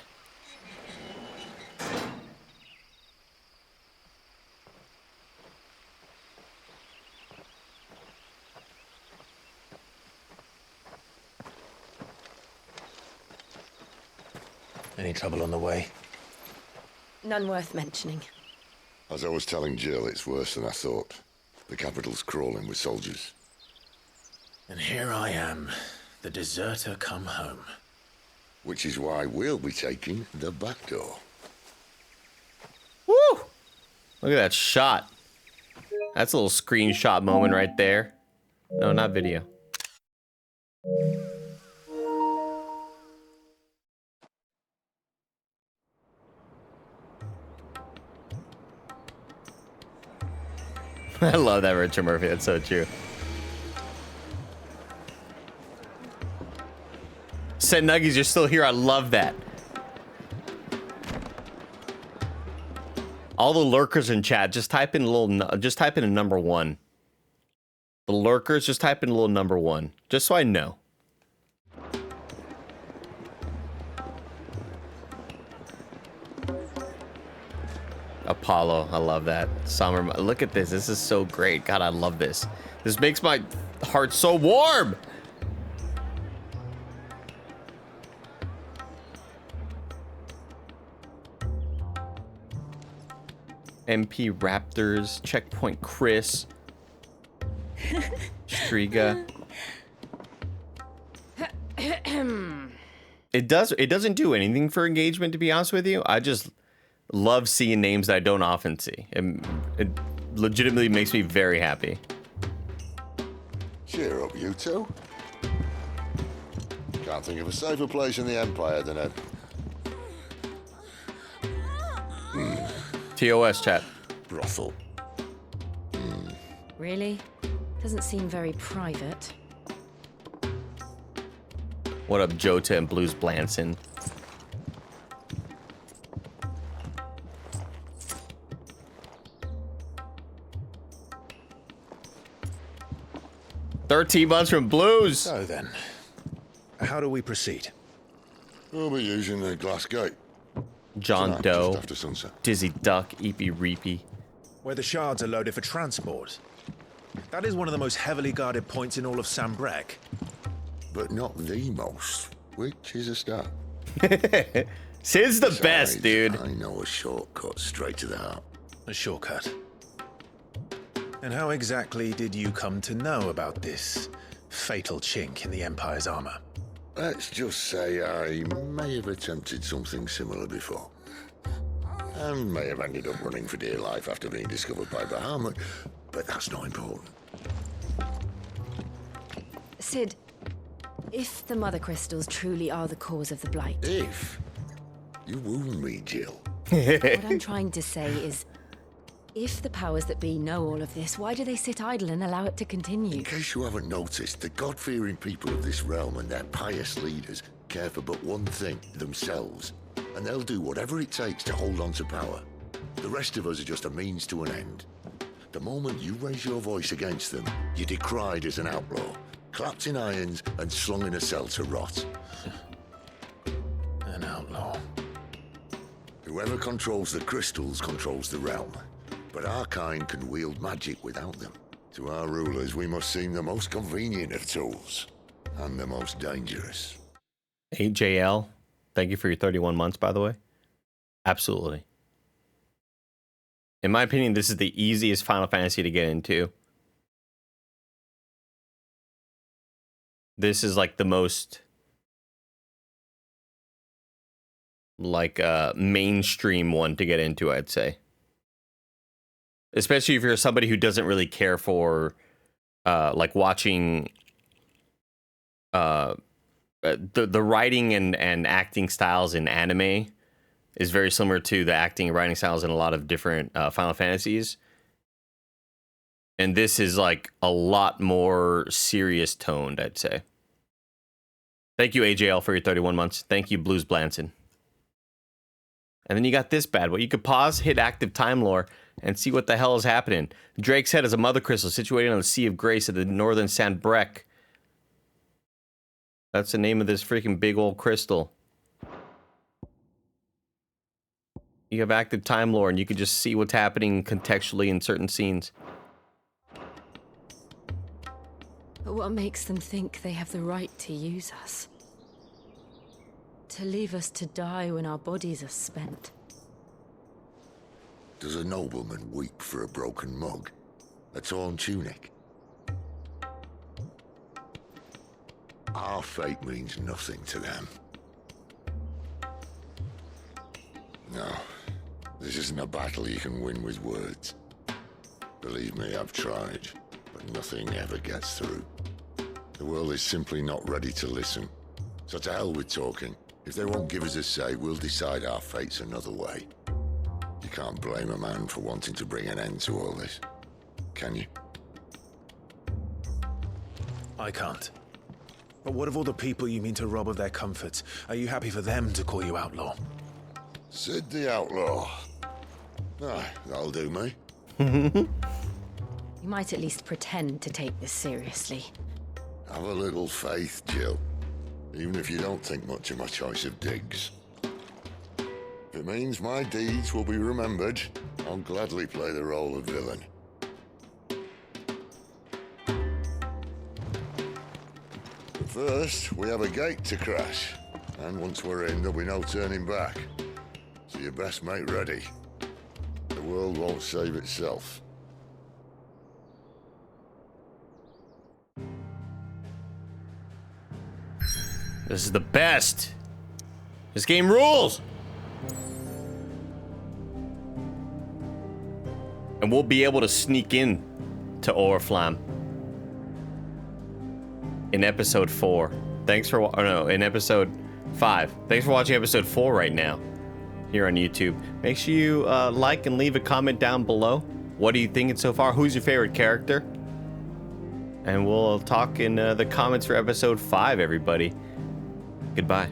Any trouble on the way? None worth mentioning. As I was telling Jill, it's worse than I thought. The capital's crawling with soldiers. And here I am, the deserter come home. Which is why we'll be taking the back door. Woo! Look at that shot. That's a little screenshot moment right there. No, not video. I love that, Richard Murphy. That's so true. Said Nuggies, you're still here. I love that. All the lurkers in chat, just type in a number 1. The lurkers, just type in a little number 1, just so I know. Apollo, I love that. Summer, look at this. This is so great. God, I love this. This makes my heart so warm. MP Raptors, Checkpoint Chris, Striga. It doesn't do anything for engagement, to be honest with you. I just love seeing names that I don't often see. It legitimately makes me very happy. Cheer up, you two. Can't think of a safer place in the Empire than a... TOS chat. Brothel. Really? Doesn't seem very private. What up, Jota and Blues Blanson? $13 from Blues. So then, how do we proceed? We'll be using the glass gate. John Tonight, Doe, just after sunset. Dizzy Duck, Eepy Reepy. Where the shards are loaded for transport. That is one of the most heavily guarded points in all of Sambrek. But not the most, which is a start. Sid's the best, dude. I know a shortcut straight to the heart. A shortcut. And how exactly did you come to know about this fatal chink in the Empire's armor? Let's just say I may have attempted something similar before. And may have ended up running for dear life after being discovered by Bahamut, but that's not important. Sid, if the Mother Crystals truly are the cause of the Blight... If? You wound me, Jill. What I'm trying to say is, if the powers that be know all of this, why do they sit idle and allow it to continue? In case you haven't noticed, the God-fearing people of this realm and their pious leaders care for but one thing, themselves. And they'll do whatever it takes to hold on to power. The rest of us are just a means to an end. The moment you raise your voice against them, you're decried as an outlaw, clapped in irons and slung in a cell to rot. An outlaw. Whoever controls the crystals controls the realm. But our kind can wield magic without them. To our rulers, we must seem the most convenient of tools. And the most dangerous. AJL, thank you for your 31 months, by the way. Absolutely. In my opinion, this is the easiest Final Fantasy to get into. This is like the most mainstream one to get into, I'd say. Especially if you're somebody who doesn't really care for like watching the writing and acting styles in anime is very similar to the acting and writing styles in a lot of different Final Fantasies. And this is like a lot more serious toned, I'd say. Thank you, AJL, for your 31 months. Thank you, Blues Blanson. And then you got this bad boy. You could pause, hit active time lore, and see what the hell is happening. Drake's Head is a mother crystal situated on the Sea of Grace at the northern Sandbrek. That's the name of this freaking big old crystal. You have active time lore, and you can just see what's happening contextually in certain scenes. But what makes them think they have the right to use us? To leave us to die when our bodies are spent? Does a nobleman weep for a broken mug? A torn tunic? Our fate means nothing to them. No, this isn't a battle you can win with words. Believe me, I've tried, but nothing ever gets through. The world is simply not ready to listen. So to hell with talking. If they won't give us a say, we'll decide our fates another way. You can't blame a man for wanting to bring an end to all this, can you? I can't. But what of all the people you mean to rob of their comforts? Are you happy for them to call you outlaw? Sid the Outlaw. Ah, that'll do me. You might at least pretend to take this seriously. Have a little faith, Jill. Even if you don't think much of my choice of digs. If it means my deeds will be remembered, I'll gladly play the role of villain. But first, we have a gate to crash. And once we're in, there'll be no turning back. So you best make ready. The world won't save itself. This is the best. This game rules. And we'll be able to sneak in to Oriflamme in episode 4. Thanks for in episode 5. Thanks for watching episode 4 right now here on YouTube. Make sure you like and leave a comment down below. What are you thinking so far? Who's your favorite character? And we'll talk in the comments for episode 5, everybody. Goodbye.